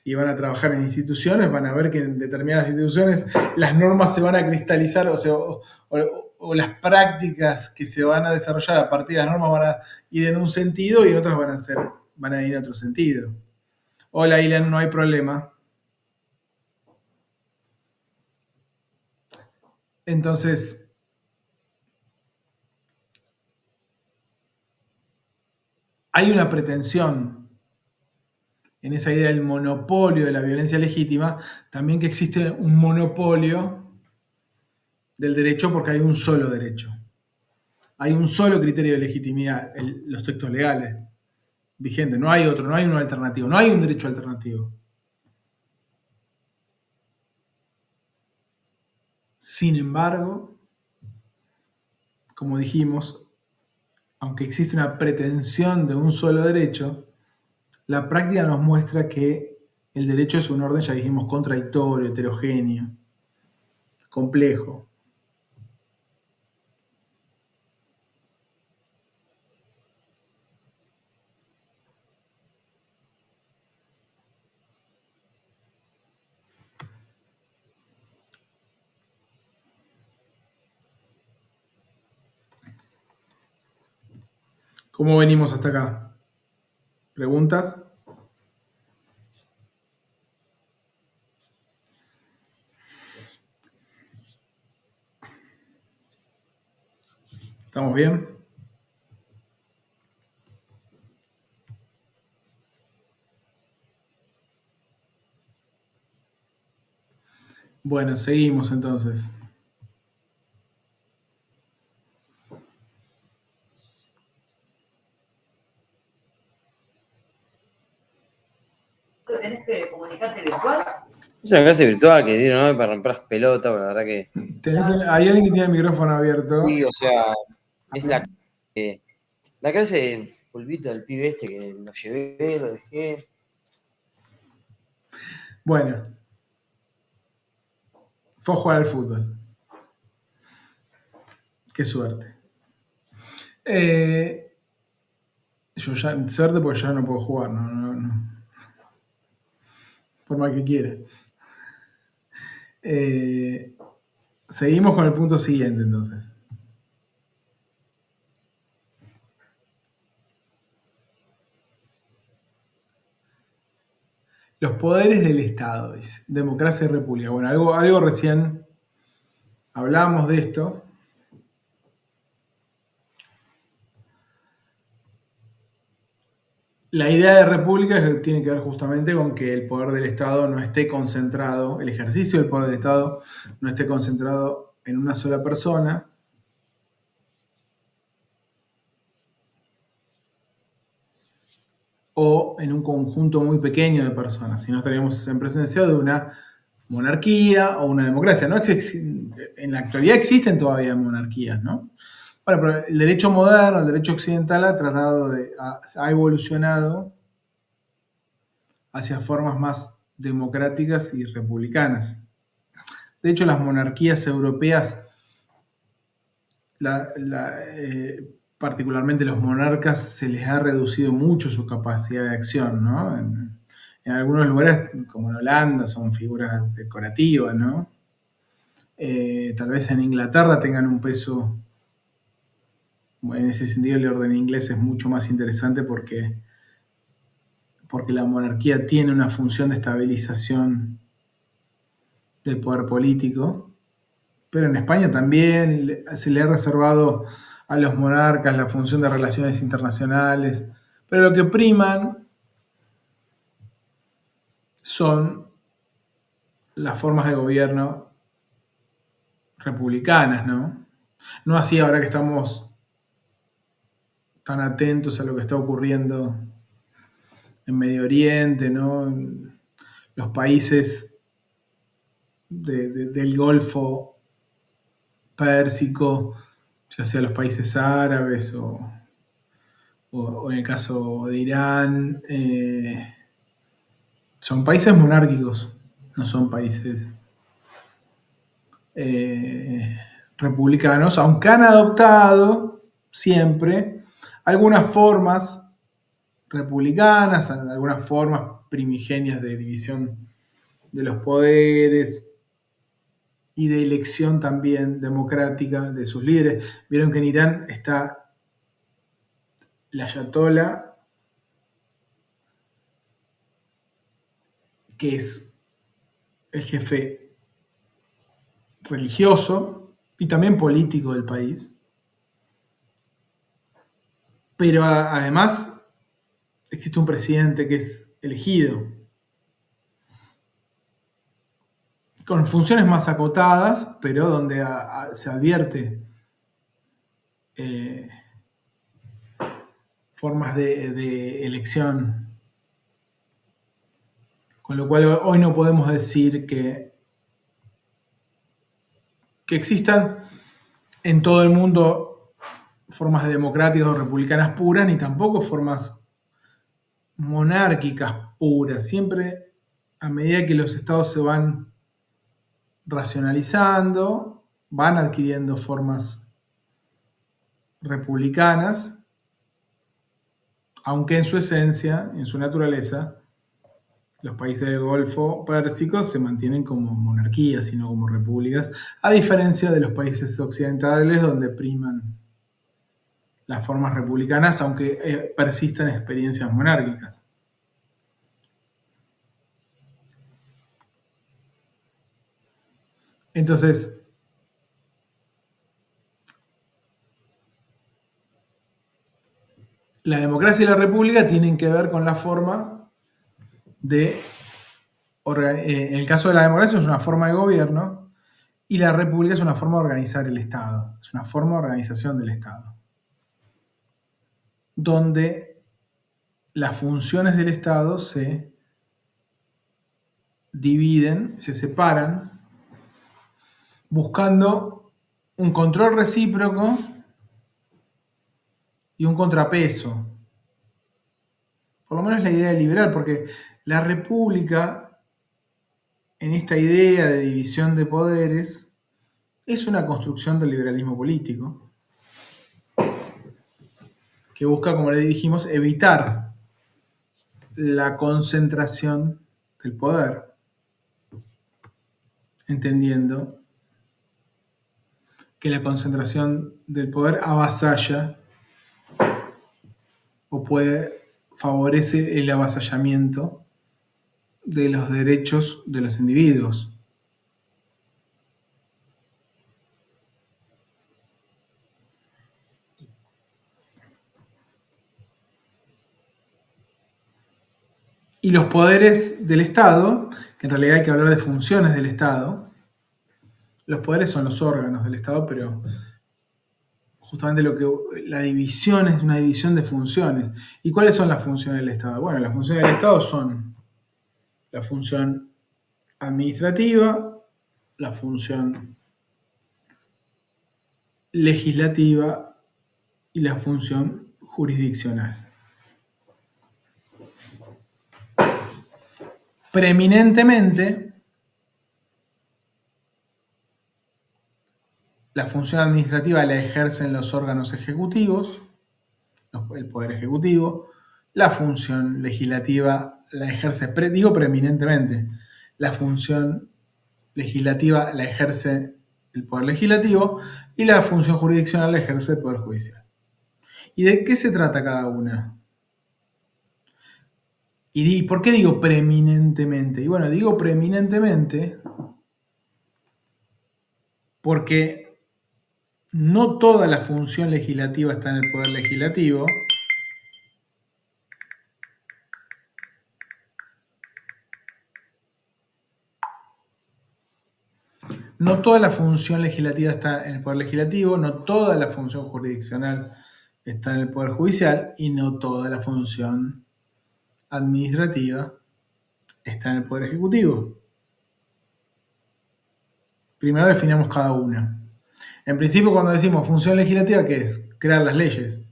y van a trabajar en instituciones, van a ver que en determinadas instituciones las normas se van a cristalizar, o las prácticas que se van a desarrollar a partir de las normas van a ir en un sentido y en otras van a ir en otro sentido. Hola, Ilan, no hay problema. Entonces, hay una pretensión en esa idea del monopolio de la violencia legítima, también que existe un monopolio del derecho porque hay un solo derecho. Hay un solo criterio de legitimidad, los textos legales vigentes. No hay otro, no hay uno alternativo, no hay un derecho alternativo. Sin embargo, como dijimos, aunque existe una pretensión de un solo derecho, la práctica nos muestra que el derecho es un orden, ya dijimos, contradictorio, heterogéneo, complejo. ¿Cómo venimos hasta acá? ¿Preguntas? ¿Estamos bien? Bueno, seguimos entonces. ¿Tenés que comunicarte virtual? Es una clase virtual que dieron hoy para romper las pelotas, pero la verdad que. Hay alguien que tiene el micrófono abierto. Sí, o sea, es la clase de polvito del pibe este que lo llevé, lo dejé. Bueno, fue a jugar al fútbol. Qué suerte. Yo ya, suerte porque ya no puedo jugar, no. Por más que quiera. Seguimos con el punto siguiente entonces. Los poderes del Estado, dice. Democracia y república. Bueno, algo recién hablábamos de esto. La idea de república tiene que ver justamente con que el poder del Estado no esté concentrado, el ejercicio del poder del Estado no esté concentrado en una sola persona, o en un conjunto muy pequeño de personas, sino estaríamos en presencia de una monarquía o una democracia. En la actualidad existen todavía monarquías, ¿no? Bueno, pero el derecho moderno, el derecho occidental ha evolucionado hacia formas más democráticas y republicanas. De hecho, las monarquías europeas, particularmente los monarcas, se les ha reducido mucho su capacidad de acción, ¿no? En algunos lugares, como en Holanda, son figuras decorativas, ¿no? Tal vez en Inglaterra tengan un peso, en ese sentido el orden inglés es mucho más interesante porque la monarquía tiene una función de estabilización del poder político, pero en España también se le ha reservado a los monarcas la función de relaciones internacionales, pero lo que priman son las formas de gobierno republicanas, ¿no? No así ahora que estamos tan atentos a lo que está ocurriendo en Medio Oriente, ¿no? En los países del Golfo Pérsico, ya sea los países árabes o en el caso de Irán, son países monárquicos, no son países republicanos, aunque han adoptado siempre algunas formas republicanas, algunas formas primigenias de división de los poderes y de elección también democrática de sus líderes. Vieron que en Irán está el ayatolá, que es el jefe religioso y también político del país, pero además existe un presidente que es elegido con funciones más acotadas, pero donde se advierte eh, formas de elección. Con lo cual hoy no podemos decir que existan en todo el mundo formas democráticas o republicanas puras, ni tampoco formas monárquicas puras. Siempre, a medida que los estados se van racionalizando, van adquiriendo formas republicanas, aunque en su esencia, en su naturaleza, los países del Golfo Pérsico se mantienen como monarquías, sino como repúblicas, a diferencia de los países occidentales donde priman las formas republicanas, aunque persistan experiencias monárquicas. Entonces, la democracia y la república tienen que ver con la forma de... En el caso de la democracia es una forma de gobierno y la república es una forma de organizar el Estado, es una forma de organización del Estado, donde las funciones del Estado se dividen, se separan, buscando un control recíproco y un contrapeso. Por lo menos la idea liberal, porque la república, en esta idea de división de poderes, es una construcción del liberalismo político que busca, como le dijimos, evitar la concentración del poder, entendiendo que la concentración del poder avasalla o favorece el avasallamiento de los derechos de los individuos. Y los poderes del Estado, que en realidad hay que hablar de funciones del Estado. Los poderes son los órganos del Estado, pero justamente la división es una división de funciones. ¿Y cuáles son las funciones del Estado? Bueno, las funciones del Estado son la función administrativa, la función legislativa y la función jurisdiccional. Preeminentemente, la función administrativa la ejercen los órganos ejecutivos, el Poder Ejecutivo. La función legislativa la ejerce, digo preeminentemente, la función legislativa la ejerce el Poder Legislativo y la función jurisdiccional la ejerce el Poder Judicial. ¿Y de qué se trata cada una? ¿Y por qué digo preeminentemente? Y bueno, digo preeminentemente porque no toda la función legislativa está en el Poder Legislativo. No toda la función legislativa está en el Poder Legislativo, no toda la función jurisdiccional está en el Poder Judicial y no toda la función administrativa está en el Poder Ejecutivo. Primero definamos cada una. En principio, cuando decimos función legislativa, ¿qué es? Crear las leyes.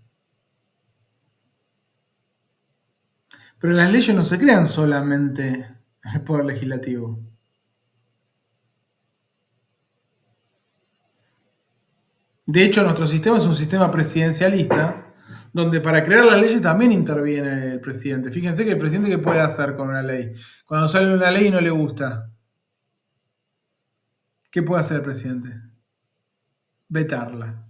Pero las leyes no se crean solamente en el Poder Legislativo. De hecho, nuestro sistema es un sistema presidencialista, donde para crear las leyes también interviene el presidente. Fíjense que el presidente, ¿qué puede hacer con una ley? Cuando sale una ley y no le gusta, ¿qué puede hacer el presidente? Vetarla.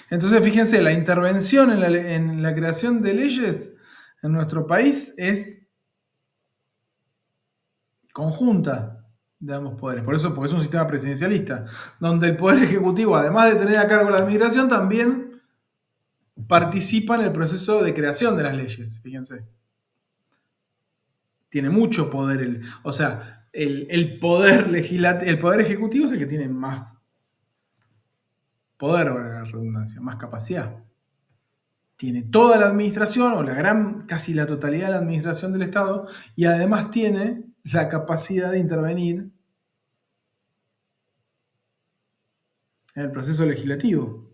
Entonces, fíjense, la intervención en la creación de leyes en nuestro país es conjunta de ambos poderes. Por eso, porque es un sistema presidencialista, donde el Poder Ejecutivo, además de tener a cargo la administración, también participa en el proceso de creación de las leyes. Fíjense. Tiene mucho poder. El poder legislativo, el Poder Ejecutivo es el que tiene más poder, la redundancia, más capacidad. Tiene toda la administración, o casi la totalidad de la administración del Estado, y además tiene la capacidad de intervenir en el proceso legislativo.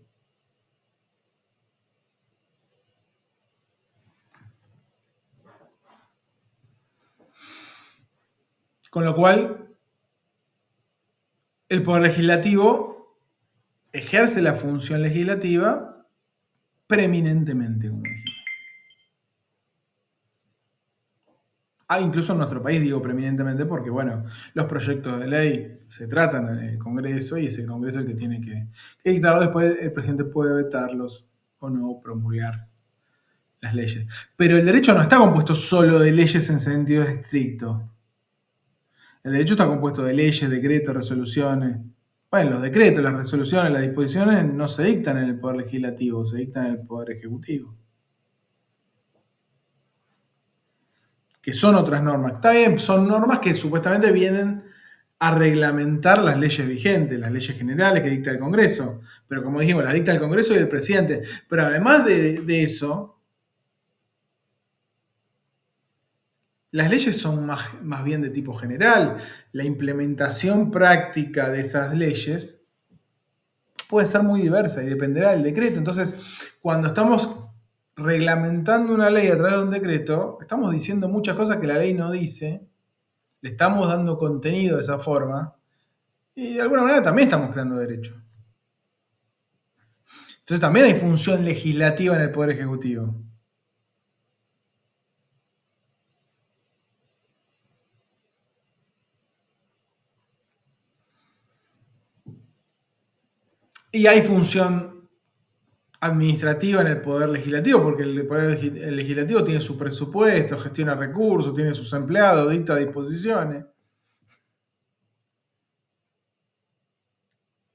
Con lo cual, el Poder Legislativo ejerce la función legislativa preeminentemente, como dijimos. Incluso en nuestro país digo preeminentemente porque, bueno, los proyectos de ley se tratan en el Congreso y es el Congreso el que tiene que dictarlos. Después el presidente puede vetarlos o no, promulgar las leyes. Pero el derecho no está compuesto solo de leyes en sentido estricto. El derecho está compuesto de leyes, decretos, resoluciones. Bueno, los decretos, las resoluciones, las disposiciones no se dictan en el Poder Legislativo, se dictan en el Poder Ejecutivo. Que son otras normas. Está bien, son normas que supuestamente vienen a reglamentar las leyes vigentes, las leyes generales que dicta el Congreso. Pero como dijimos, las dicta el Congreso y el presidente. Pero además de eso, las leyes son más bien de tipo general. La implementación práctica de esas leyes puede ser muy diversa y dependerá del decreto. Entonces, cuando estamos reglamentando una ley a través de un decreto, estamos diciendo muchas cosas que la ley no dice, le estamos dando contenido de esa forma y de alguna manera también estamos creando derecho. Entonces también hay función legislativa en el Poder Ejecutivo. Y hay función administrativa en el Poder Legislativo, porque el Poder Legislativo tiene su presupuesto, gestiona recursos, tiene sus empleados, dicta disposiciones.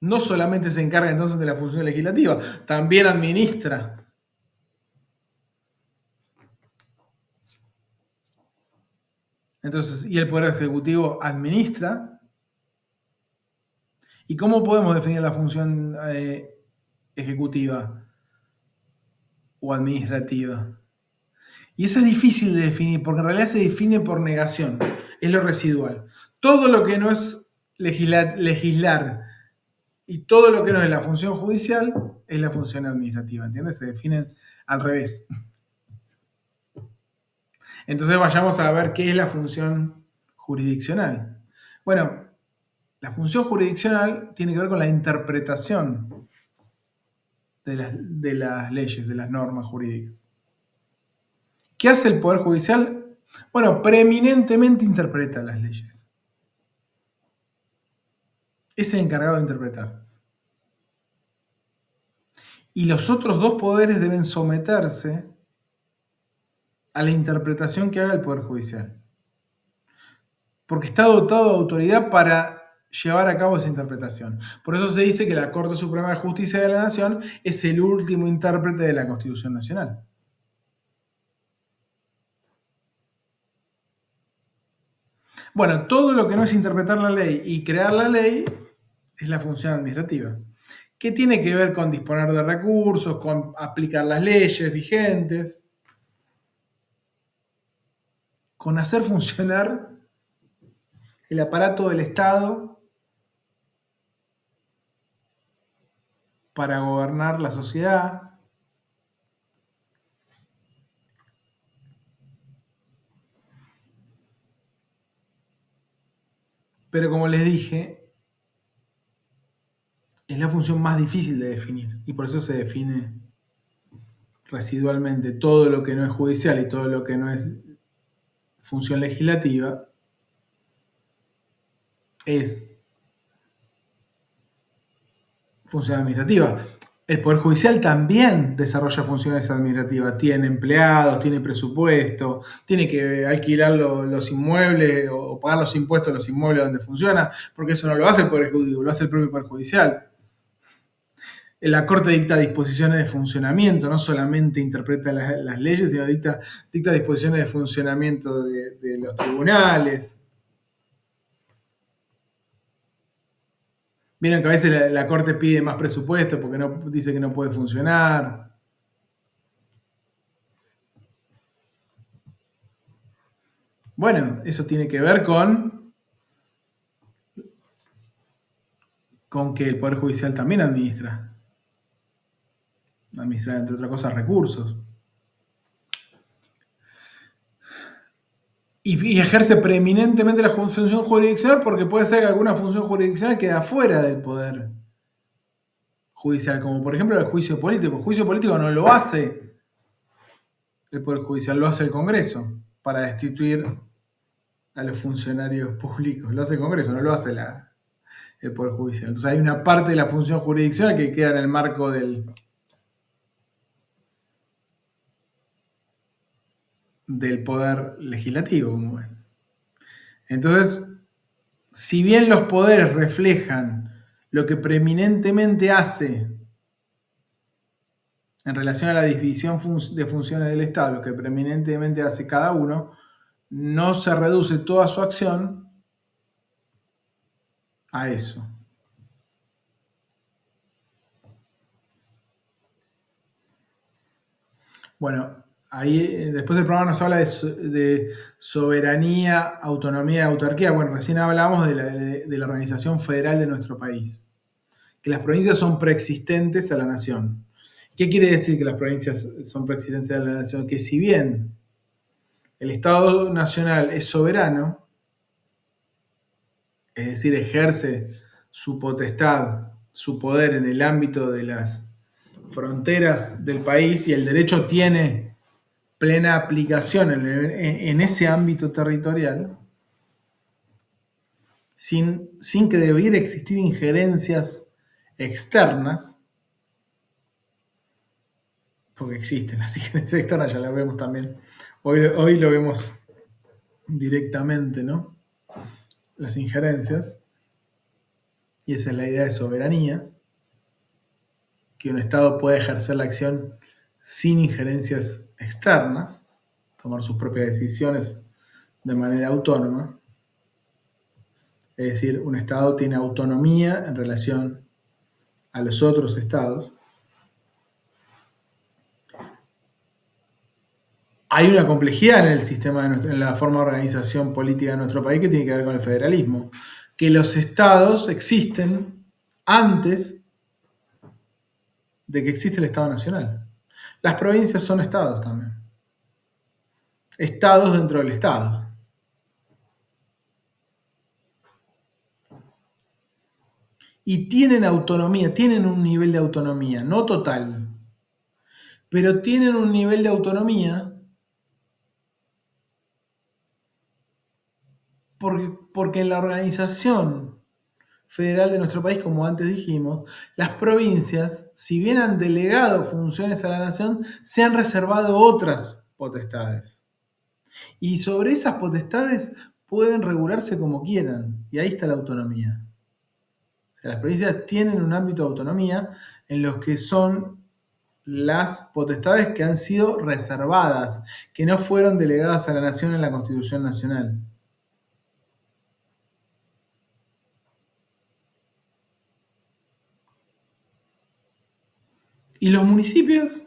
No solamente se encarga entonces de la función legislativa, también administra. Entonces, y el Poder Ejecutivo administra. ¿Y cómo podemos definir la función ejecutiva o administrativa? Y eso es difícil de definir, porque en realidad se define por negación, es lo residual. Todo lo que no es legislar y todo lo que no es la función judicial es la función administrativa, ¿entiendes? Se definen al revés. Entonces vayamos a ver qué es la función jurisdiccional. Bueno, la función jurisdiccional tiene que ver con la interpretación de las leyes, de las normas jurídicas. ¿Qué hace el Poder Judicial? Bueno, preeminentemente interpreta las leyes. Es el encargado de interpretar. Y los otros dos poderes deben someterse a la interpretación que haga el Poder Judicial. Porque está dotado de autoridad para llevar a cabo esa interpretación. Por eso se dice que la Corte Suprema de Justicia de la Nación es el último intérprete de la Constitución Nacional. Bueno, todo lo que no es interpretar la ley y crear la ley es la función administrativa, que tiene que ver con disponer de recursos, con aplicar las leyes vigentes, con hacer funcionar el aparato del Estado para gobernar la sociedad. Pero como les dije, es la función más difícil de definir y por eso se define residualmente. Todo lo que no es judicial y todo lo que no es función legislativa es función administrativa. El Poder Judicial también desarrolla funciones administrativas. Tiene empleados, tiene presupuesto, tiene que alquilar los inmuebles o pagar los impuestos de los inmuebles donde funciona, porque eso no lo hace el Poder Ejecutivo, lo hace el propio Poder Judicial. La Corte dicta disposiciones de funcionamiento, no solamente interpreta las leyes, sino dicta disposiciones de funcionamiento de los tribunales. Vieron que a veces la Corte pide más presupuesto porque dice que no puede funcionar. Bueno, eso tiene que ver con que el Poder Judicial también administra, entre otras cosas, recursos. Y ejerce preeminentemente la función jurisdiccional porque puede ser que alguna función jurisdiccional quede afuera del Poder Judicial, como por ejemplo el juicio político. El juicio político no lo hace el Poder Judicial, lo hace el Congreso para destituir a los funcionarios públicos. Lo hace el Congreso, no lo hace el Poder Judicial. Entonces hay una parte de la función jurisdiccional que queda en el marco del poder legislativo, como ven. Entonces, si bien los poderes reflejan lo que preeminentemente hace en relación a la división de funciones del Estado, lo que preeminentemente hace cada uno, no se reduce toda su acción a eso. Bueno, ahí después el programa nos habla de soberanía, autonomía y autarquía. Bueno, recién hablábamos de la organización federal de nuestro país. Que las provincias son preexistentes a la nación. ¿Qué quiere decir que las provincias son preexistentes a la nación? Que si bien el Estado Nacional es soberano, es decir, ejerce su potestad, su poder en el ámbito de las fronteras del país y el derecho tiene plena aplicación en ese ámbito territorial, sin que debiera existir injerencias externas, porque existen las injerencias externas, ya las vemos también. Hoy lo vemos directamente, ¿no? Las injerencias, y esa es la idea de soberanía, que un Estado puede ejercer la acción sin injerencias externas, tomar sus propias decisiones de manera autónoma. Es decir, un Estado tiene autonomía en relación a los otros Estados. Hay una complejidad en el sistema, en la forma de organización política de nuestro país que tiene que ver con el federalismo. Que los Estados existen antes de que existe el Estado Nacional. Las provincias son Estados también. Estados dentro del Estado. Y tienen autonomía, tienen un nivel de autonomía, no total, pero tienen un nivel de autonomía porque en la organización federal de nuestro país, como antes dijimos, las provincias, si bien han delegado funciones a la nación, se han reservado otras potestades. Y sobre esas potestades pueden regularse como quieran, y ahí está la autonomía. O sea, las provincias tienen un ámbito de autonomía en los que son las potestades que han sido reservadas, que no fueron delegadas a la nación en la Constitución Nacional. ¿Y los municipios?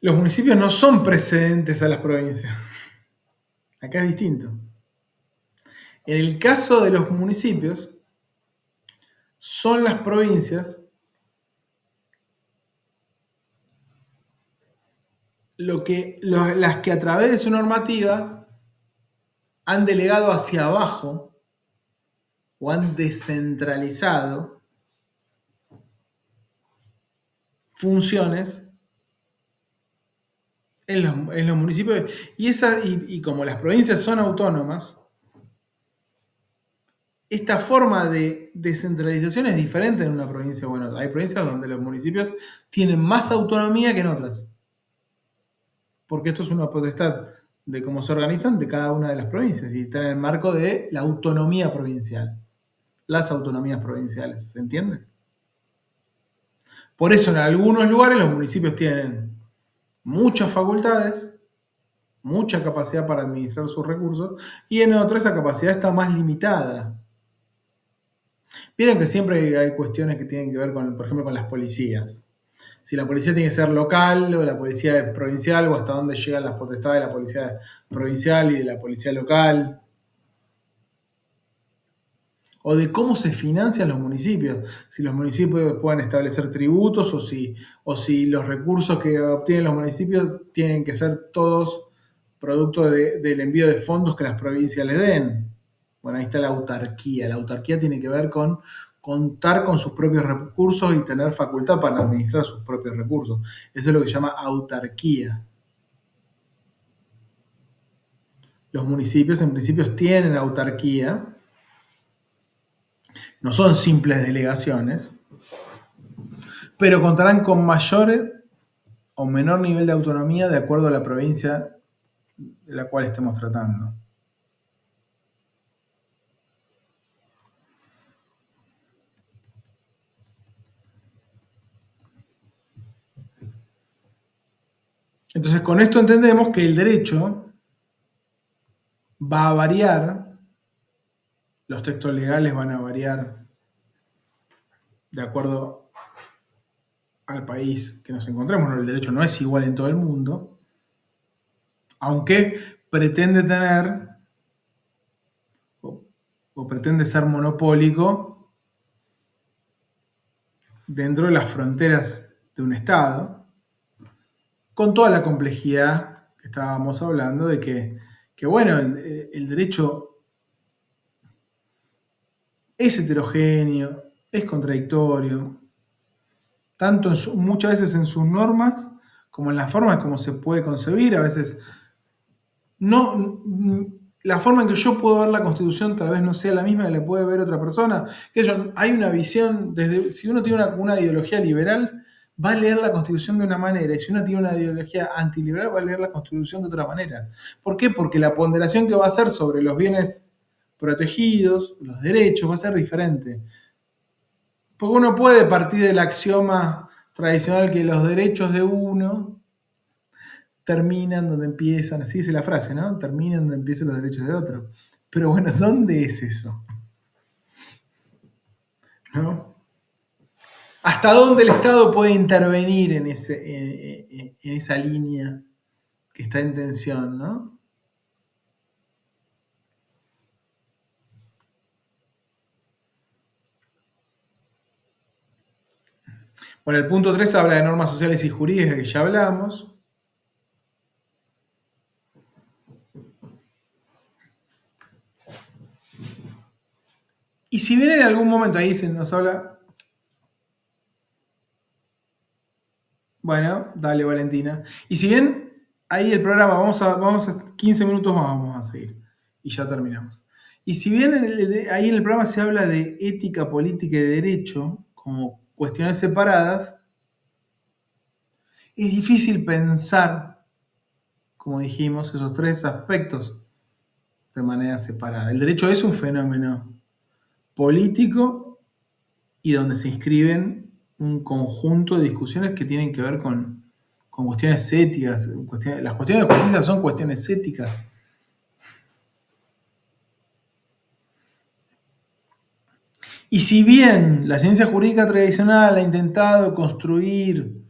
Los municipios no son precedentes a las provincias. Acá es distinto. En el caso de los municipios, son las provincias las que a través de su normativa han delegado hacia abajo o han descentralizado funciones en los municipios. Y como las provincias son autónomas, esta forma de descentralización es diferente en una provincia o en otra. Hay provincias donde los municipios tienen más autonomía que en otras. Porque esto es una potestad de cómo se organizan de cada una de las provincias y está en el marco de la autonomía provincial. Las autonomías provinciales, ¿se entiende? Por eso en algunos lugares los municipios tienen muchas facultades, mucha capacidad para administrar sus recursos, y en otros esa capacidad está más limitada. Vieron que siempre hay cuestiones que tienen que ver con, por ejemplo, con las policías. Si la policía tiene que ser local o la policía es provincial o hasta dónde llegan las potestades de la policía provincial y de la policía local. O de cómo se financian los municipios. Si los municipios pueden establecer tributos o si los recursos que obtienen los municipios tienen que ser todos producto del envío de fondos que las provincias les den. Bueno, ahí está la autarquía. La autarquía tiene que ver con contar con sus propios recursos y tener facultad para administrar sus propios recursos. Eso es lo que se llama autarquía. Los municipios en principio tienen autarquía, no son simples delegaciones, pero contarán con mayor o menor nivel de autonomía de acuerdo a la provincia de la cual estemos tratando. Entonces, con esto entendemos que el derecho va a variar, los textos legales van a variar de acuerdo al país que nos encontremos. El derecho no es igual en todo el mundo, aunque pretende tener o pretende ser monopólico dentro de las fronteras de un Estado, con toda la complejidad que estábamos hablando de que bueno, el derecho es heterogéneo, es contradictorio, tanto muchas veces en sus normas como en la forma como se puede concebir. A veces la forma en que yo puedo ver la Constitución tal vez no sea la misma que la puede ver otra persona. Hay una visión, si uno tiene una ideología liberal, va a leer la Constitución de una manera, y si uno tiene una ideología antiliberal, va a leer la Constitución de otra manera. ¿Por qué? Porque la ponderación que va a hacer sobre los bienes protegidos, los derechos, va a ser diferente. Porque uno puede partir del axioma tradicional que los derechos de uno terminan donde empiezan, así dice la frase, ¿no? Terminan donde empiezan los derechos de otro. Pero bueno, ¿dónde es eso? ¿No? ¿Hasta dónde el Estado puede intervenir en esa línea que está en tensión, ¿no? Bueno, el punto 3 habla de normas sociales y jurídicas, que ya hablamos. Y si bien en algún momento ahí se nos habla... Bueno, dale Valentina. Y si bien ahí el programa, vamos a 15 minutos más vamos a seguir. Y ya terminamos. Y si bien ahí en el programa se habla de ética, política y derecho como cuestiones separadas, es difícil pensar, como dijimos, esos tres aspectos de manera separada. El derecho es un fenómeno político y donde se inscriben un conjunto de discusiones que tienen que ver con cuestiones éticas. Las cuestiones de justicia son cuestiones éticas. Y si bien la ciencia jurídica tradicional ha intentado construir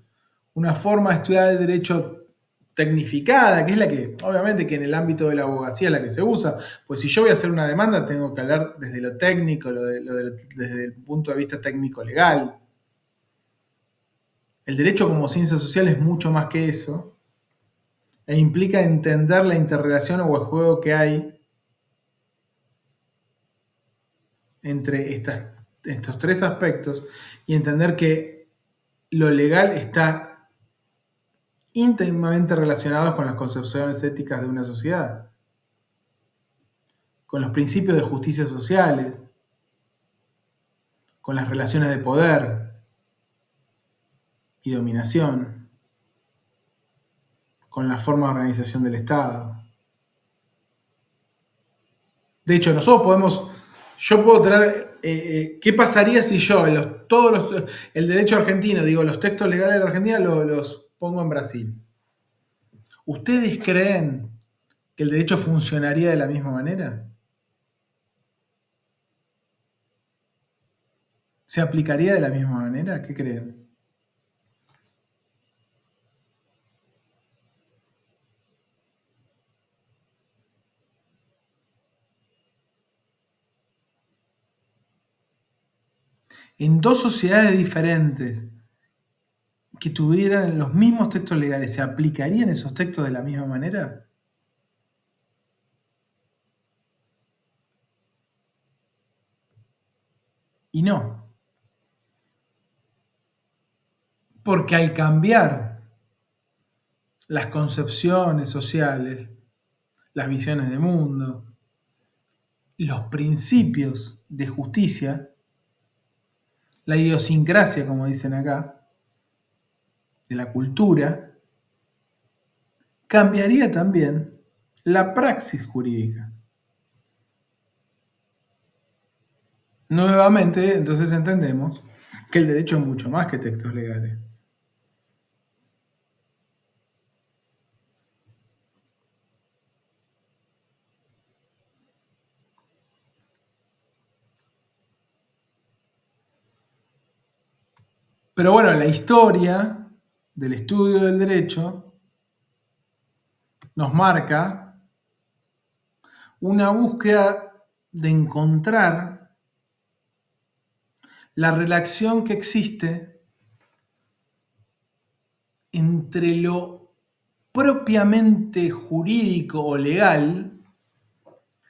una forma de estudiar el derecho tecnificada, que es la que, obviamente, que en el ámbito de la abogacía es la que se usa, pues si yo voy a hacer una demanda tengo que hablar desde lo técnico, desde el punto de vista técnico-legal. El derecho como ciencia social es mucho más que eso, e implica entender la interrelación o el juego que hay entre estos tres aspectos y entender que lo legal está íntimamente relacionado con las concepciones éticas de una sociedad, con los principios de justicia sociales, con las relaciones de poder y dominación, con la forma de organización del Estado. De hecho, yo puedo tener, ¿qué pasaría si yo el derecho argentino, digo, los textos legales de la Argentina los pongo en Brasil? ¿Ustedes creen que el derecho funcionaría de la misma manera? ¿Se aplicaría de la misma manera? ¿Qué creen? En dos sociedades diferentes que tuvieran los mismos textos legales, ¿se aplicarían esos textos de la misma manera? Y no. Porque al cambiar las concepciones sociales, las visiones de mundo, los principios de justicia, la idiosincrasia, como dicen acá, de la cultura, cambiaría también la praxis jurídica. Nuevamente, entonces entendemos que el derecho es mucho más que textos legales. Pero bueno, la historia del estudio del derecho nos marca una búsqueda de encontrar la relación que existe entre lo propiamente jurídico o legal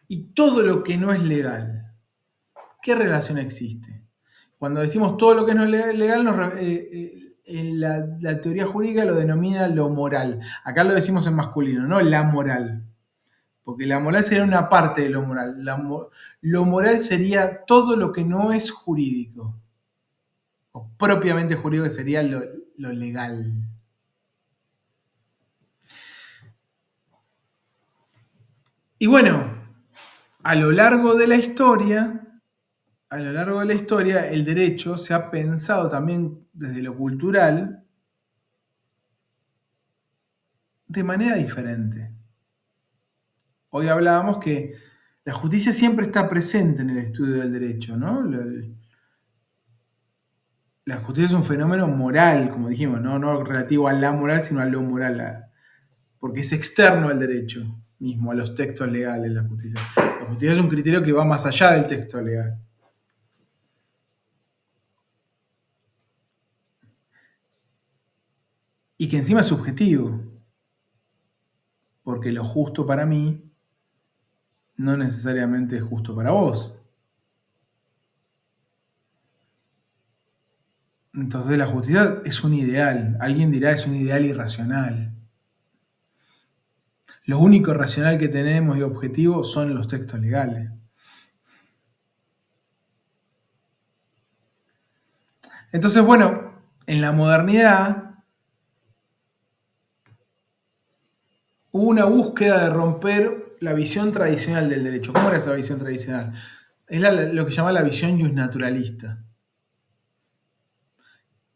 y todo lo que no es legal. ¿Qué relación existe? Cuando decimos todo lo que no es legal, la teoría jurídica lo denomina lo moral. Acá lo decimos en masculino, no la moral. Porque la moral sería una parte de lo moral. Lo moral sería todo lo que no es jurídico. O propiamente jurídico, que sería lo legal. Y bueno, a lo largo de la historia, el derecho se ha pensado también desde lo cultural de manera diferente. Hoy hablábamos que la justicia siempre está presente en el estudio del derecho, ¿no? La justicia es un fenómeno moral, como dijimos, no relativo a la moral, sino a lo moral, porque es externo al derecho mismo, a los textos legales, la justicia. La justicia es un criterio que va más allá del texto legal. Y que encima es subjetivo, porque lo justo para mí no necesariamente es justo para vos. Entonces la justicia es un ideal. Alguien dirá es un ideal irracional. Lo único racional que tenemos y objetivo son los textos legales. Entonces, bueno, en la modernidad hubo una búsqueda de romper la visión tradicional del derecho. ¿Cómo era esa visión tradicional? Es lo que se llama la visión justnaturalista.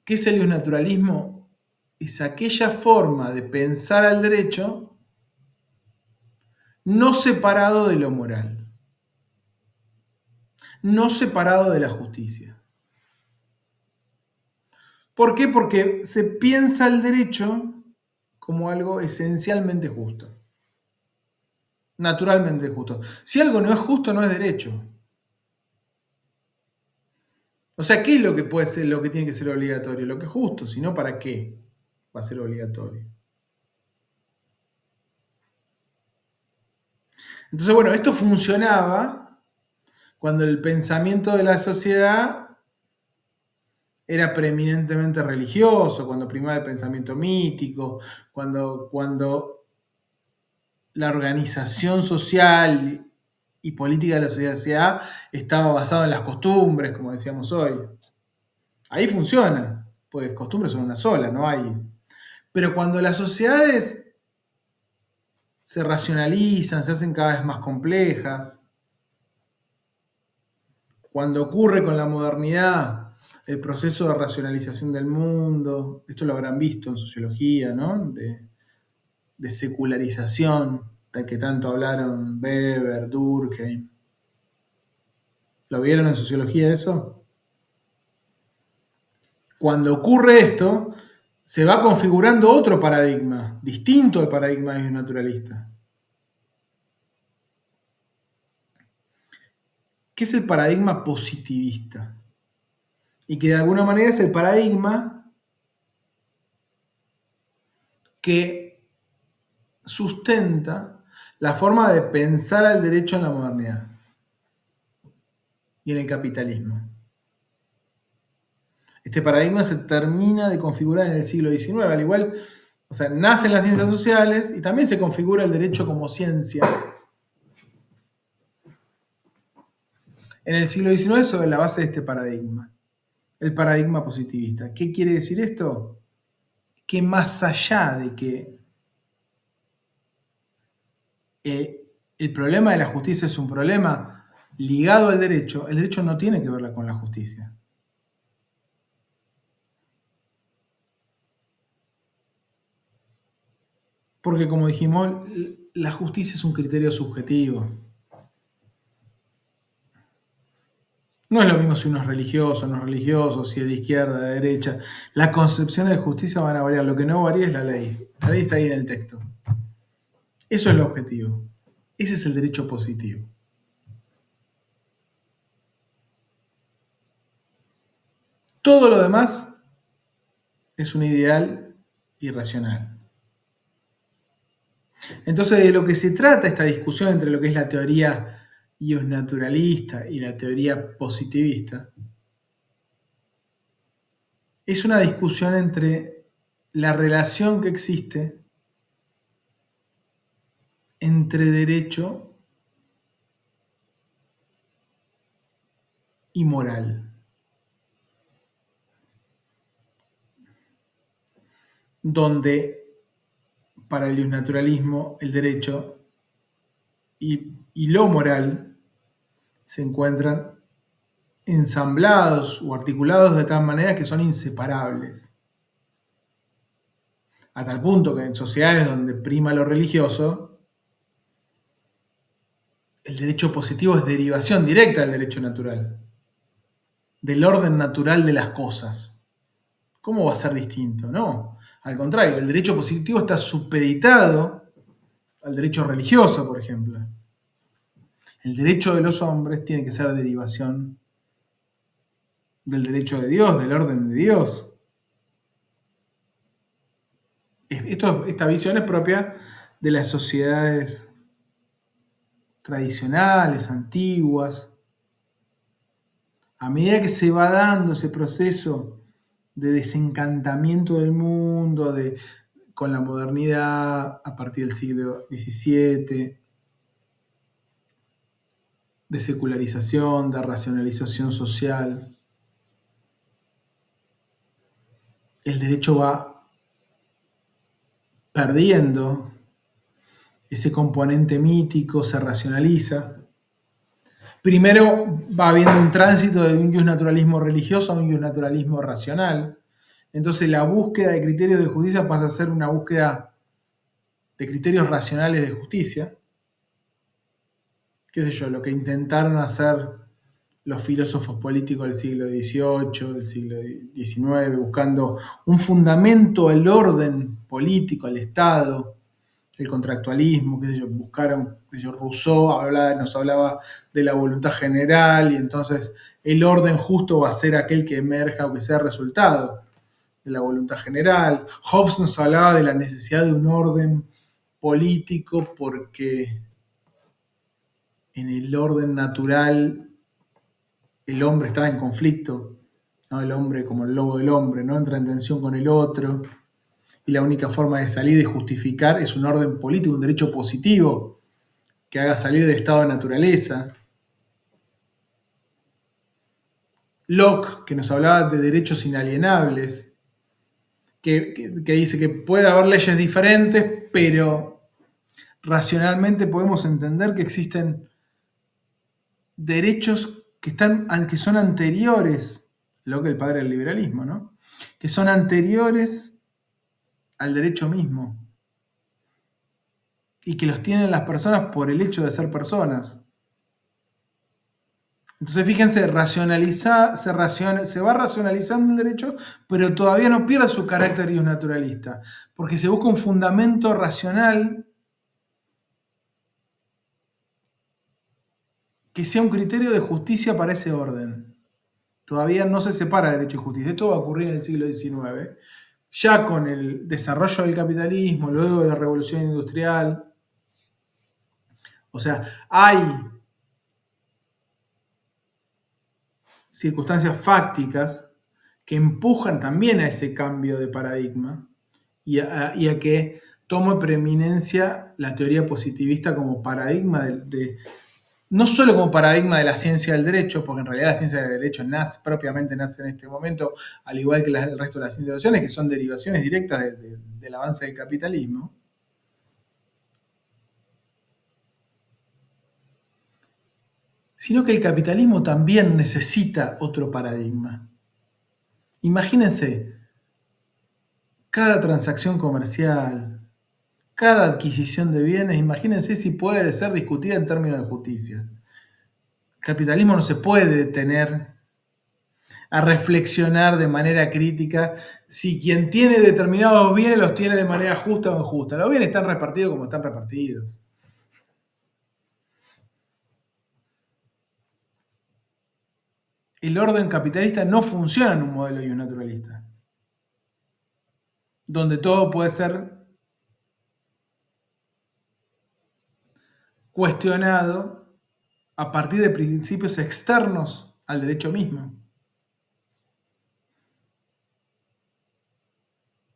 ¿Qué es el justnaturalismo? Es aquella forma de pensar al derecho no separado de lo moral, no separado de la justicia. ¿Por qué? Porque se piensa el derecho como algo esencialmente justo, naturalmente justo. Si algo no es justo, no es derecho. O sea, ¿qué es lo que puede ser, lo que tiene que ser obligatorio? Lo que es justo, si no, ¿para qué va a ser obligatorio? Entonces, bueno, esto funcionaba cuando el pensamiento de la sociedad era preeminentemente religioso, cuando primaba el pensamiento mítico, cuando la organización social y política de la sociedad estaba basada en las costumbres, como decíamos hoy. Ahí funciona, pues costumbres son una sola, no hay. Pero cuando las sociedades se racionalizan, se hacen cada vez más complejas, cuando ocurre con la modernidad el proceso de racionalización del mundo, esto lo habrán visto en sociología, ¿no? De secularización, de que tanto hablaron Weber, Durkheim. ¿Lo vieron en sociología eso? Cuando ocurre esto, se va configurando otro paradigma, distinto al paradigma naturalista. ¿Qué es el paradigma positivista? Y que de alguna manera es el paradigma que sustenta la forma de pensar al derecho en la modernidad y en el capitalismo. Este paradigma se termina de configurar en el siglo XIX, al igual, o sea, nacen las ciencias sociales y también se configura el derecho como ciencia en el siglo XIX sobre la base de este paradigma, el paradigma positivista. ¿Qué quiere decir esto? Que más allá de que el problema de la justicia es un problema ligado al derecho, el derecho no tiene que ver con la justicia. Porque como dijimos, la justicia es un criterio subjetivo. No es lo mismo si uno es religioso o no es religioso, si es de izquierda, de derecha. Las concepciones de justicia van a variar. Lo que no varía es la ley. La ley está ahí en el texto. Eso es lo objetivo. Ese es el derecho positivo. Todo lo demás es un ideal irracional. Entonces, de lo que se trata esta discusión entre lo que es la teoría justnaturalista y la teoría positivista es una discusión entre la relación que existe entre derecho y moral. Donde para el justnaturalismo el derecho y lo moral se encuentran ensamblados o articulados de tal manera que son inseparables. a tal punto que en sociedades donde prima lo religioso, el derecho positivo es derivación directa del derecho natural, del orden natural de las cosas. ¿Cómo va a ser distinto? No, al contrario, el derecho positivo está supeditado al derecho religioso, por ejemplo. El derecho de los hombres tiene que ser derivación del derecho de Dios, del orden de Dios. Esta visión es propia de las sociedades tradicionales, antiguas. A medida que se va dando ese proceso de desencantamiento del mundo, con la modernidad a partir del siglo XVII, de secularización, de racionalización social, el derecho va perdiendo ese componente mítico, se racionaliza. Primero va habiendo un tránsito de un naturalismo religioso a un naturalismo racional. Entonces la búsqueda de criterios de justicia pasa a ser una búsqueda de criterios racionales de justicia. Qué sé yo, lo que intentaron hacer los filósofos políticos del siglo XVIII, del siglo XIX, buscando un fundamento al orden político, al Estado, el contractualismo, qué sé yo, buscaron, qué sé yo, Rousseau nos hablaba de la voluntad general y entonces el orden justo va a ser aquel que emerja o que sea resultado de la voluntad general. Hobbes nos hablaba de la necesidad de un orden político porque en el orden natural el hombre estaba en conflicto, ¿no? El hombre como el lobo del hombre, no entra en tensión con el otro, y la única forma de salir y justificar es un orden político, un derecho positivo que haga salir del estado de naturaleza. Locke, que nos hablaba de derechos inalienables, que dice que puede haber leyes diferentes, pero racionalmente podemos entender que existen derechos que son anteriores, Locke, el padre del liberalismo, ¿no? Que son anteriores al derecho mismo y que los tienen las personas por el hecho de ser personas. Entonces fíjense, se va racionalizando el derecho, pero todavía no pierde su carácter naturalista, porque se busca un fundamento racional que sea un criterio de justicia para ese orden. Todavía no se separa derecho y justicia. Esto va a ocurrir en el siglo XIX, ya con el desarrollo del capitalismo, luego de la revolución industrial. O sea, hay circunstancias fácticas que empujan también a ese cambio de paradigma y a que tome preeminencia la teoría positivista como paradigma no solo como paradigma de la ciencia del derecho, porque en realidad la ciencia del derecho propiamente nace en este momento, al igual que el resto de las ciencias sociales, que son derivaciones directas del avance del capitalismo, sino que el capitalismo también necesita otro paradigma. Imagínense, cada transacción comercial, cada adquisición de bienes, imagínense si puede ser discutida en términos de justicia. El capitalismo no se puede detener a reflexionar de manera crítica si quien tiene determinados bienes los tiene de manera justa o injusta. Los bienes están repartidos como están repartidos. El orden capitalista no funciona en un modelo naturalista, donde todo puede ser cuestionado a partir de principios externos al derecho mismo.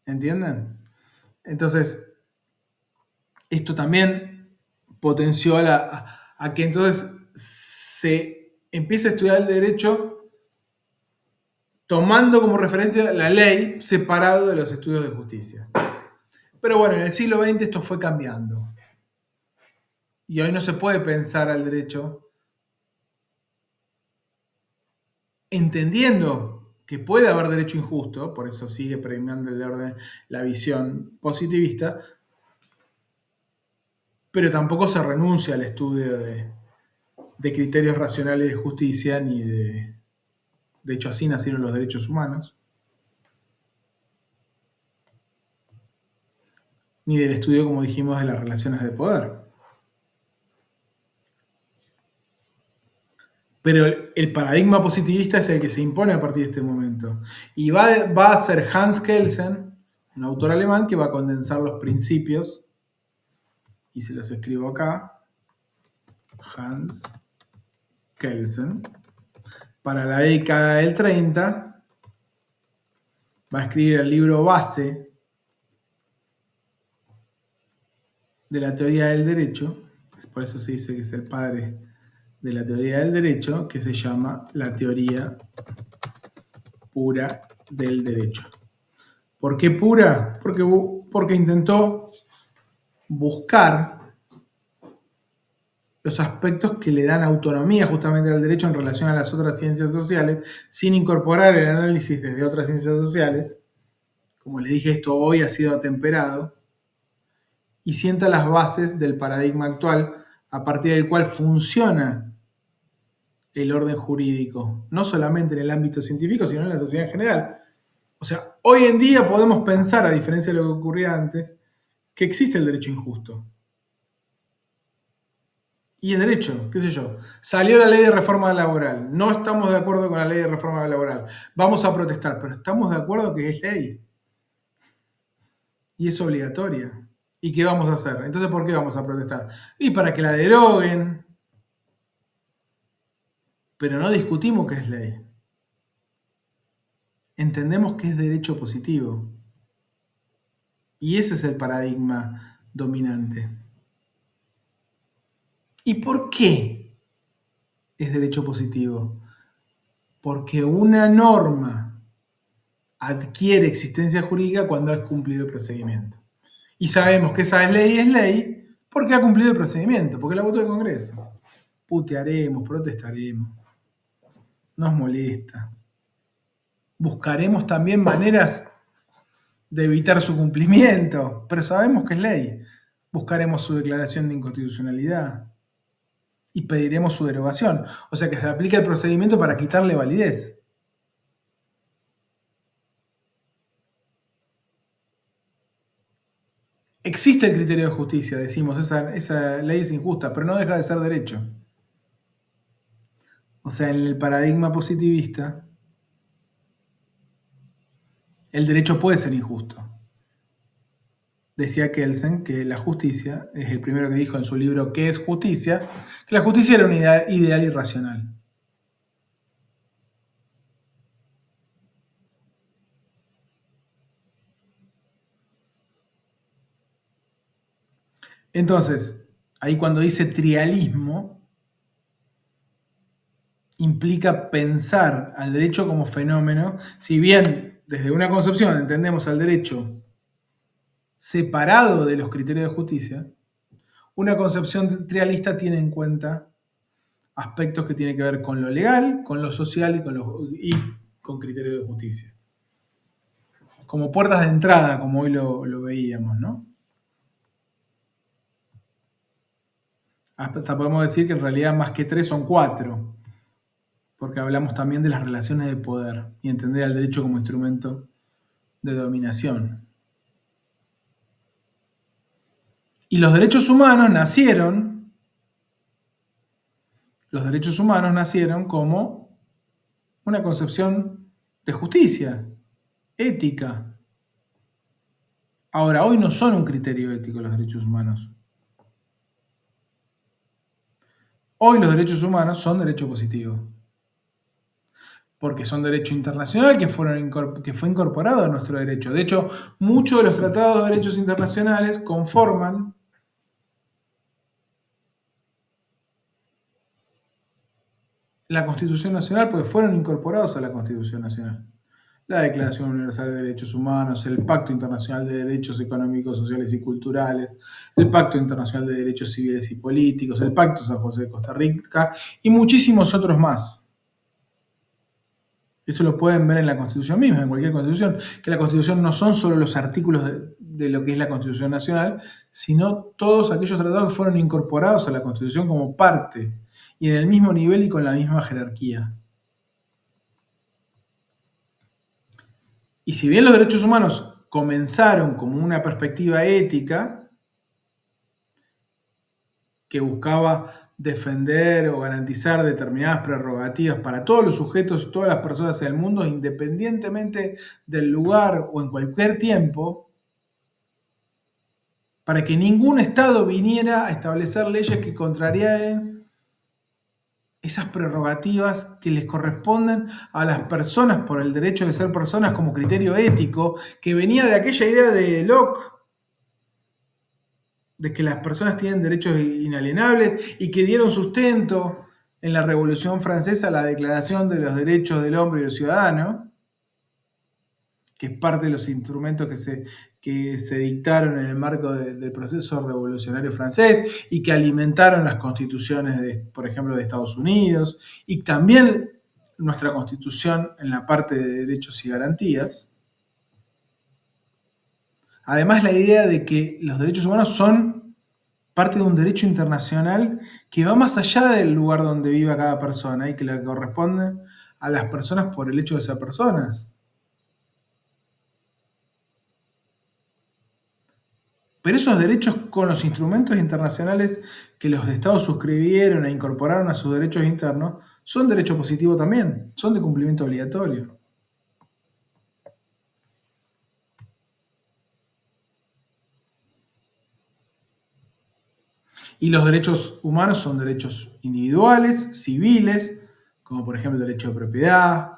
¿Entienden? Entonces, esto también potenció a que entonces se empiece a estudiar el derecho tomando como referencia la ley separado de los estudios de justicia. Pero bueno, en el siglo XX esto fue cambiando. Y hoy no se puede pensar al derecho entendiendo que puede haber derecho injusto, por eso sigue premiando el orden la visión positivista, pero tampoco se renuncia al estudio de criterios racionales de justicia, ni de hecho así nacieron los derechos humanos, ni del estudio, como dijimos, de las relaciones de poder. Pero el paradigma positivista es el que se impone a partir de este momento. Y va a ser Hans Kelsen, un autor alemán, que va a condensar los principios, y se los escribo acá, Hans Kelsen, para la década del 30, va a escribir el libro base de la teoría del derecho, por eso se dice que es el padre de la teoría del derecho, que se llama la teoría pura del derecho. ¿Por qué pura? Porque intentó buscar los aspectos que le dan autonomía justamente al derecho en relación a las otras ciencias sociales, sin incorporar el análisis desde otras ciencias sociales. Como les dije, esto hoy ha sido atemperado, y sienta las bases del paradigma actual a partir del cual funciona el orden jurídico, no solamente en el ámbito científico, sino en la sociedad en general. O sea, hoy en día podemos pensar, a diferencia de lo que ocurría antes, que existe el derecho injusto. Y es derecho, qué sé yo. Salió la ley de reforma laboral. No estamos de acuerdo con la ley de reforma laboral. Vamos a protestar, pero estamos de acuerdo que es ley. Y es obligatoria. ¿Y qué vamos a hacer? Entonces, ¿por qué vamos a protestar? Y para que la deroguen. Pero no discutimos que es ley. Entendemos que es derecho positivo. Y ese es el paradigma dominante. ¿Y por qué es derecho positivo? Porque una norma adquiere existencia jurídica cuando es cumplido el procedimiento. Y sabemos que esa es ley porque ha cumplido el procedimiento, porque la votó el Congreso. Putearemos, protestaremos. Nos molesta. Buscaremos también maneras de evitar su cumplimiento, pero sabemos que es ley. Buscaremos su declaración de inconstitucionalidad y pediremos su derogación. O sea que se aplica el procedimiento para quitarle validez. Existe el criterio de justicia, decimos, esa ley es injusta, pero no deja de ser derecho. O sea, en el paradigma positivista, el derecho puede ser injusto. Decía Kelsen que la justicia, es el primero que dijo en su libro ¿Qué es justicia?, que la justicia era una ideal irracional. Entonces, ahí cuando dice trialismo, implica pensar al derecho como fenómeno, si bien desde una concepción entendemos al derecho separado de los criterios de justicia, una concepción trialista tiene en cuenta aspectos que tienen que ver con lo legal, con lo social y con criterios de justicia. Como puertas de entrada, como hoy lo veíamos, ¿no? Hasta podemos decir que en realidad más que 3 son 4, porque hablamos también de las relaciones de poder y entender al derecho como instrumento de dominación. Y los derechos humanos nacieron como una concepción de justicia, ética. Ahora, hoy no son un criterio ético los derechos humanos. Hoy los derechos humanos son derecho positivo. Porque son derecho internacional que fue incorporado a nuestro derecho. De hecho, muchos de los tratados de derechos internacionales conforman la Constitución Nacional porque fueron incorporados a la Constitución Nacional. La Declaración Universal de Derechos Humanos, el Pacto Internacional de Derechos Económicos, Sociales y Culturales, el Pacto Internacional de Derechos Civiles y Políticos, el Pacto San José de Costa Rica y muchísimos otros más. Eso lo pueden ver en la Constitución misma, en cualquier Constitución, que la Constitución no son solo los artículos de lo que es la Constitución Nacional, sino todos aquellos tratados que fueron incorporados a la Constitución como parte, y en el mismo nivel y con la misma jerarquía. Y si bien los derechos humanos comenzaron como una perspectiva ética que buscaba defender o garantizar determinadas prerrogativas para todos los sujetos, todas las personas en el mundo, independientemente del lugar o en cualquier tiempo, para que ningún Estado viniera a establecer leyes que contrariaran esas prerrogativas que les corresponden a las personas por el derecho de ser personas como criterio ético, que venía de aquella idea de Locke, de que las personas tienen derechos inalienables y que dieron sustento en la Revolución Francesa a la Declaración de los Derechos del Hombre y del Ciudadano, que es parte de los instrumentos que se dictaron en el marco del proceso revolucionario francés y que alimentaron las constituciones, por ejemplo, de Estados Unidos, y también nuestra Constitución en la parte de derechos y garantías. Además, la idea de que los derechos humanos son parte de un derecho internacional que va más allá del lugar donde viva cada persona y que le corresponde a las personas por el hecho de ser personas. Pero esos derechos con los instrumentos internacionales que los estados suscribieron e incorporaron a sus derechos internos son derecho positivo también, son de cumplimiento obligatorio. Y los derechos humanos son derechos individuales, civiles, como por ejemplo el derecho de propiedad,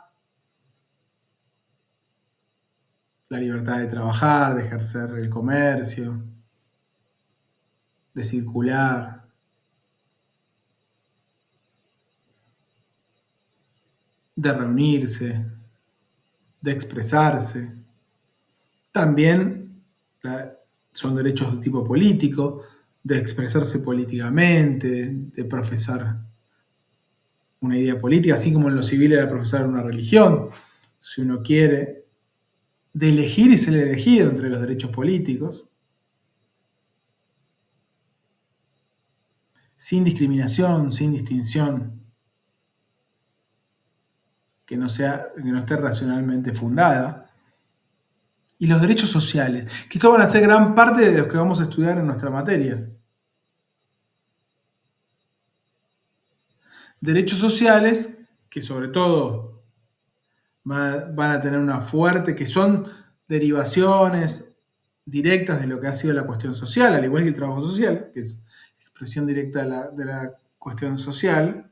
la libertad de trabajar, de ejercer el comercio, de circular, de reunirse, de expresarse. También son derechos de tipo político, de expresarse políticamente, de profesar una idea política, así como en lo civil era profesar una religión, si uno quiere, de elegir y ser elegido entre los derechos políticos, sin discriminación, sin distinción, que no esté racionalmente fundada. Y los derechos sociales, que estos van a ser gran parte de los que vamos a estudiar en nuestra materia. Derechos sociales que sobre todo van a tener una fuerte, que son derivaciones directas de lo que ha sido la cuestión social, al igual que el trabajo social, que es expresión directa de la cuestión social,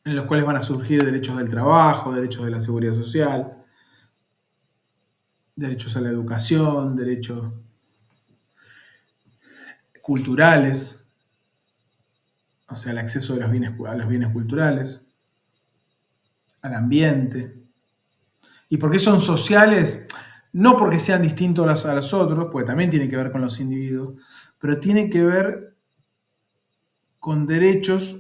en los cuales van a surgir derechos del trabajo, derechos de la seguridad social, derechos a la educación, derechos culturales, o sea, el acceso a los bienes culturales, al ambiente. ¿Y por qué son sociales? No porque sean distintos a los otros, porque también tiene que ver con los individuos, pero tiene que ver con derechos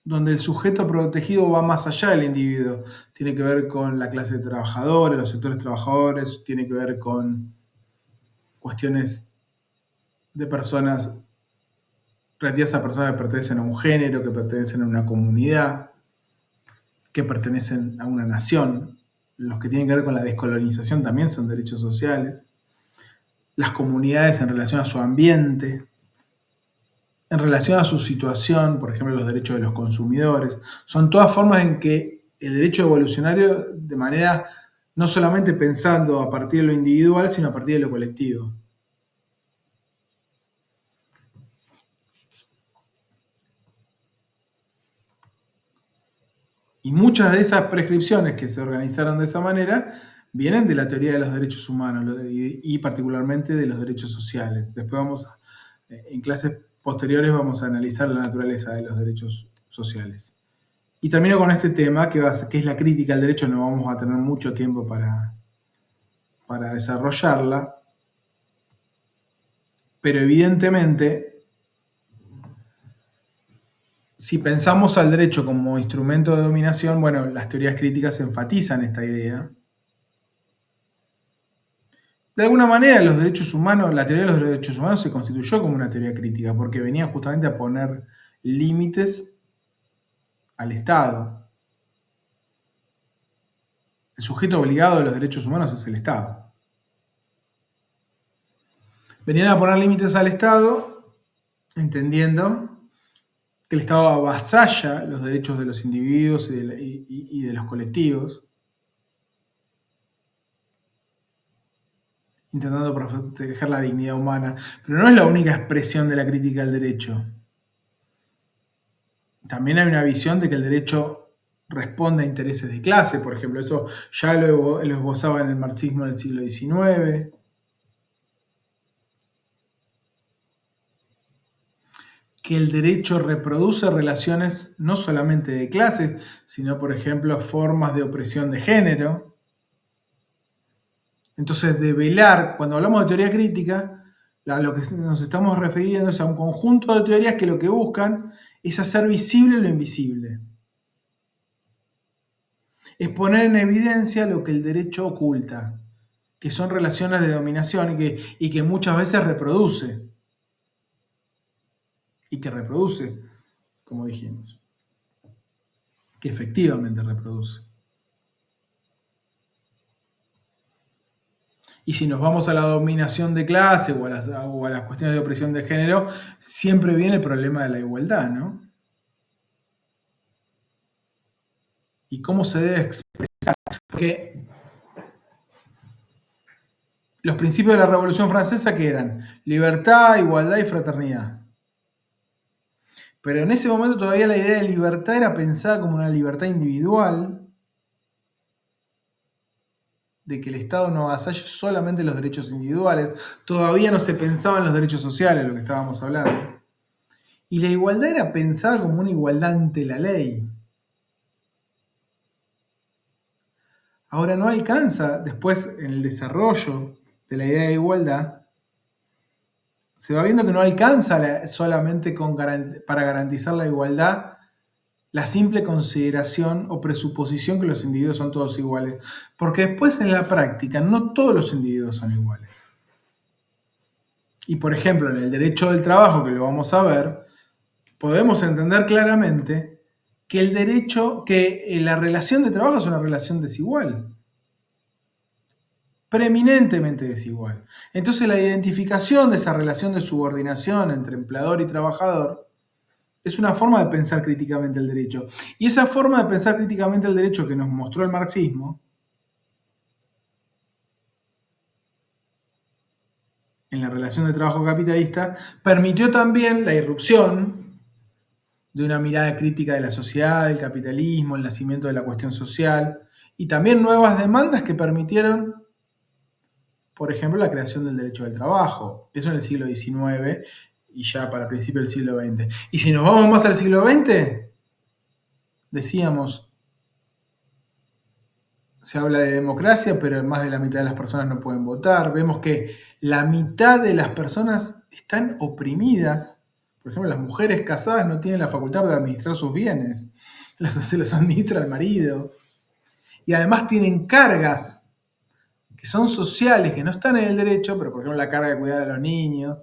donde el sujeto protegido va más allá del individuo. Tiene que ver con la clase de trabajadores, los sectores trabajadores, tiene que ver con cuestiones de personas relativas a personas que pertenecen a un género, que pertenecen a una comunidad, que pertenecen a una nación. Los que tienen que ver con la descolonización también son derechos sociales. Las comunidades en relación a su ambiente, en relación a su situación, por ejemplo, los derechos de los consumidores, son todas formas en que el derecho evolucionario, de manera no solamente pensando a partir de lo individual, sino a partir de lo colectivo. Y muchas de esas prescripciones que se organizaron de esa manera vienen de la teoría de los derechos humanos y particularmente de los derechos sociales. Después en clases posteriores vamos a analizar la naturaleza de los derechos sociales. Y termino con este tema que es la crítica al derecho. No vamos a tener mucho tiempo para desarrollarla, pero evidentemente si pensamos al derecho como instrumento de dominación, bueno, las teorías críticas enfatizan esta idea. De alguna manera, los derechos humanos, la teoría de los derechos humanos se constituyó como una teoría crítica, porque venía justamente a poner límites al Estado. El sujeto obligado de los derechos humanos es el Estado. Venían a poner límites al Estado, entendiendo que el Estado avasalla los derechos de los individuos y de los colectivos, intentando proteger la dignidad humana. Pero no es la única expresión de la crítica al derecho. También hay una visión de que el derecho responde a intereses de clase, por ejemplo. Eso ya lo esbozaba en el marxismo del siglo XIX. Que el derecho reproduce relaciones no solamente de clases, sino, por ejemplo, formas de opresión de género. Entonces, develar, cuando hablamos de teoría crítica, a lo que nos estamos refiriendo es a un conjunto de teorías que lo que buscan es hacer visible lo invisible. Es poner en evidencia lo que el derecho oculta, que son relaciones de dominación y que muchas veces reproduce. Y que reproduce, como dijimos. Que efectivamente reproduce. Y si nos vamos a la dominación de clase o a las cuestiones de opresión de género, siempre viene el problema de la igualdad, ¿no? Y cómo se debe expresar. Porque los principios de la Revolución Francesa, ¿qué eran? Libertad, igualdad y fraternidad. Pero en ese momento todavía la idea de libertad era pensada como una libertad individual, de que el Estado no avasalle solamente los derechos individuales. Todavía no se pensaba en los derechos sociales, lo que estábamos hablando. Y la igualdad era pensada como una igualdad ante la ley. Ahora no alcanza, después en el desarrollo de la idea de igualdad, se va viendo que no alcanza solamente para garantizar la igualdad la simple consideración o presuposición que los individuos son todos iguales. Porque después en la práctica no todos los individuos son iguales. Y por ejemplo, en el derecho del trabajo, que lo vamos a ver, podemos entender claramente que la relación de trabajo es una relación desigual. Preeminentemente desigual. Entonces la identificación de esa relación de subordinación entre empleador y trabajador es una forma de pensar críticamente el derecho. Y esa forma de pensar críticamente el derecho que nos mostró el marxismo, en la relación de trabajo capitalista, permitió también la irrupción de una mirada crítica de la sociedad, del capitalismo, el nacimiento de la cuestión social, y también nuevas demandas que permitieron, por ejemplo, la creación del derecho del trabajo. Eso en el siglo XIX y ya para principios del siglo XX. Y si nos vamos más al siglo XX, decíamos, se habla de democracia, pero más de la mitad de las personas no pueden votar. Vemos que la mitad de las personas están oprimidas. Por ejemplo, las mujeres casadas no tienen la facultad de administrar sus bienes. Se los administra el marido. Y además tienen cargas que son sociales, que no están en el derecho, pero por ejemplo la carga de cuidar a los niños,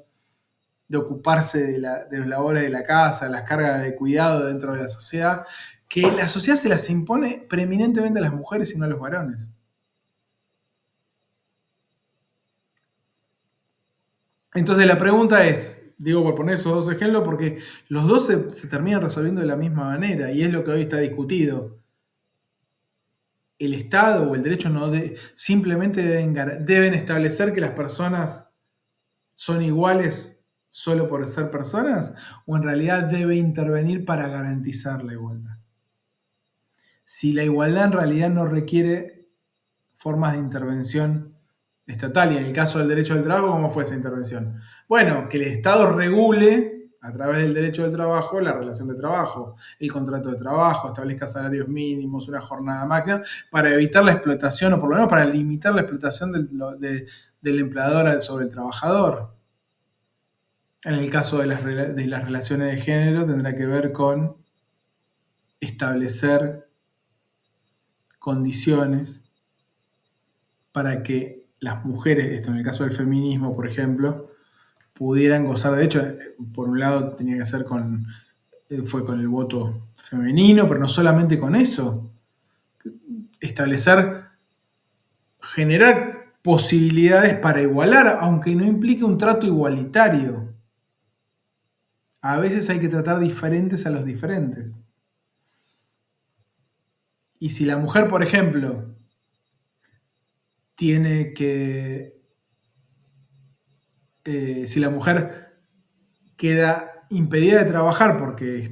de ocuparse de los labores de la casa, las cargas de cuidado dentro de la sociedad, que la sociedad se las impone preeminentemente a las mujeres y no a los varones. Entonces la pregunta es, digo por poner esos dos ejemplos, porque los dos se terminan resolviendo de la misma manera, y es lo que hoy está discutido. El Estado o el derecho simplemente deben establecer que las personas son iguales solo por ser personas, o en realidad debe intervenir para garantizar la igualdad. Si la igualdad en realidad no requiere formas de intervención estatal, y en el caso del derecho del trabajo, ¿cómo fue esa intervención? Bueno, que el Estado regule a través del derecho del trabajo la relación de trabajo, el contrato de trabajo, establezca salarios mínimos, una jornada máxima, para evitar la explotación, o por lo menos para limitar la explotación del empleador sobre el trabajador. En el caso de las relaciones de género tendrá que ver con establecer condiciones para que las mujeres, esto en el caso del feminismo, por ejemplo, pudieran gozar. De hecho, por un lado tenía que ser fue con el voto femenino, pero no solamente con eso. Generar posibilidades para igualar, aunque no implique un trato igualitario. A veces hay que tratar diferentes a los diferentes. Y si la mujer, por ejemplo, tiene que... si la mujer queda impedida de trabajar porque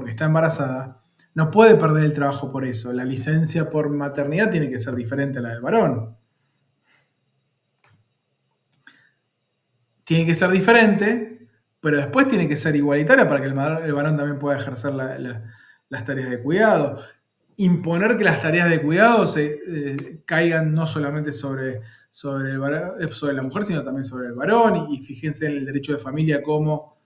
está embarazada, no puede perder el trabajo por eso. La licencia por maternidad tiene que ser diferente a la del varón. Tiene que ser diferente, pero después tiene que ser igualitaria para que el varón también pueda ejercer las tareas de cuidado. Imponer que las tareas de cuidado caigan no solamente sobre la mujer, sino también sobre el varón. Y fíjense en el derecho de familia cómo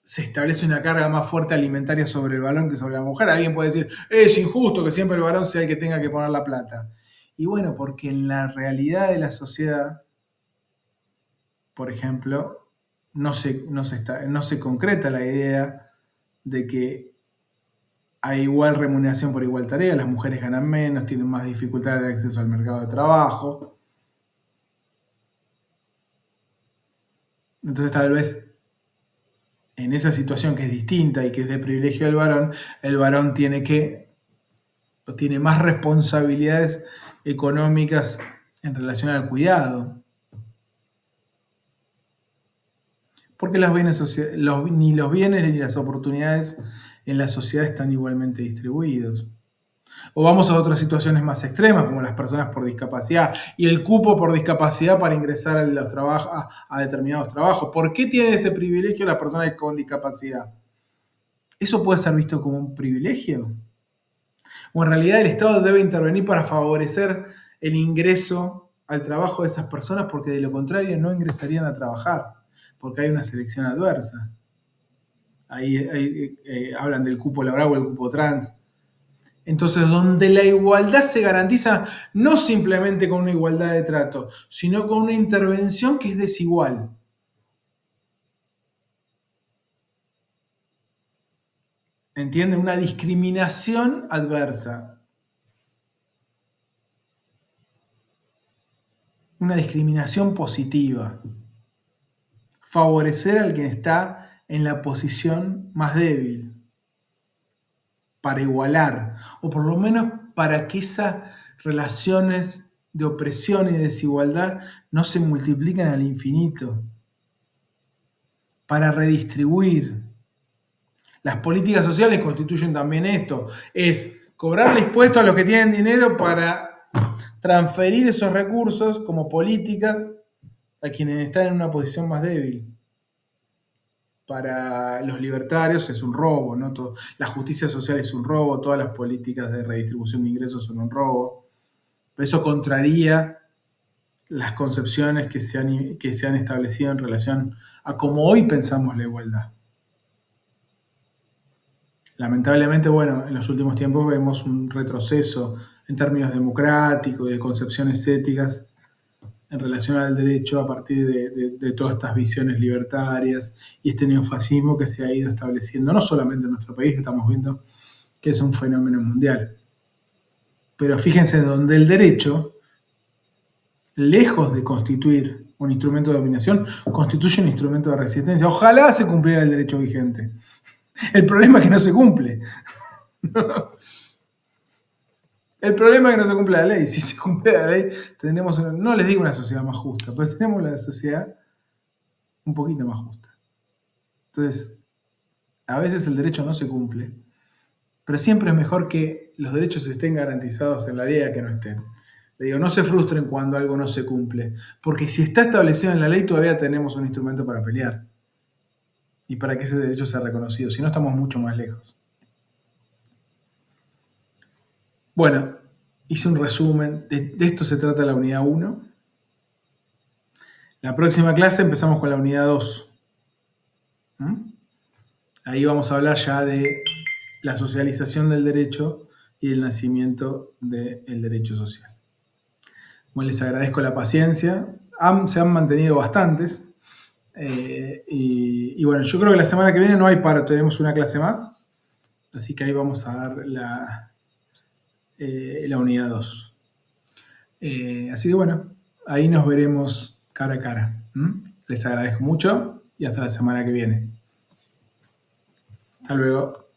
se establece una carga más fuerte alimentaria sobre el varón que sobre la mujer. Alguien puede decir, es injusto que siempre el varón sea el que tenga que poner la plata. Y bueno, porque en la realidad de la sociedad, por ejemplo, no se concreta la idea de que hay igual remuneración por igual tarea. Las mujeres ganan menos, tienen más dificultades de acceso al mercado de trabajo. Entonces, tal vez en esa situación que es distinta y que es de privilegio del varón, el varón tiene más responsabilidades económicas en relación al cuidado. Porque ni los bienes ni las oportunidades en la sociedad están igualmente distribuidos. O vamos a otras situaciones más extremas, como las personas por discapacidad y el cupo por discapacidad para ingresar a determinados trabajos. ¿Por qué tiene ese privilegio las personas con discapacidad? ¿Eso puede ser visto como un privilegio? ¿O en realidad el Estado debe intervenir para favorecer el ingreso al trabajo de esas personas porque de lo contrario no ingresarían a trabajar? Porque hay una selección adversa. Ahí hablan del cupo laboral o el cupo trans. Entonces, donde la igualdad se garantiza no simplemente con una igualdad de trato, sino con una intervención que es desigual. ¿Entiende? Una discriminación adversa. Una discriminación positiva. Favorecer al que está en la posición más débil. Para igualar, o por lo menos para que esas relaciones de opresión y de desigualdad no se multipliquen al infinito. Para redistribuir. Las políticas sociales constituyen también esto, es cobrarle impuestos a los que tienen dinero para transferir esos recursos como políticas a quienes están en una posición más débil. Para los libertarios es un robo, ¿no? La justicia social es un robo, todas las políticas de redistribución de ingresos son un robo. Pero eso contraría las concepciones que se han establecido en relación a cómo hoy pensamos la igualdad. Lamentablemente, bueno, en los últimos tiempos vemos un retroceso en términos democráticos y de concepciones éticas en relación al derecho a partir de todas estas visiones libertarias y este neofascismo que se ha ido estableciendo, no solamente en nuestro país, que estamos viendo que es un fenómeno mundial. Pero fíjense, donde el derecho, lejos de constituir un instrumento de dominación, constituye un instrumento de resistencia. Ojalá se cumpliera el derecho vigente. El problema es que no se cumple. El problema es que no se cumple la ley. Si se cumple la ley, tendremos, no les digo una sociedad más justa, pero tenemos la sociedad un poquito más justa. Entonces, a veces el derecho no se cumple, pero siempre es mejor que los derechos estén garantizados en la ley a que no estén. Le digo, no se frustren cuando algo no se cumple, porque si está establecido en la ley todavía tenemos un instrumento para pelear y para que ese derecho sea reconocido, si no estamos mucho más lejos. Bueno, hice un resumen, de esto se trata la unidad 1. La próxima clase empezamos con la unidad 2. Ahí vamos a hablar ya de la socialización del derecho y el nacimiento del derecho social. Bueno, les agradezco la paciencia. Se han mantenido bastantes. Y bueno, yo creo que la semana que viene no hay paro, tenemos una clase más. Así que ahí vamos a dar la unidad 2. Así que bueno, ahí nos veremos cara a cara. Les agradezco mucho y hasta la semana que viene. Hasta luego.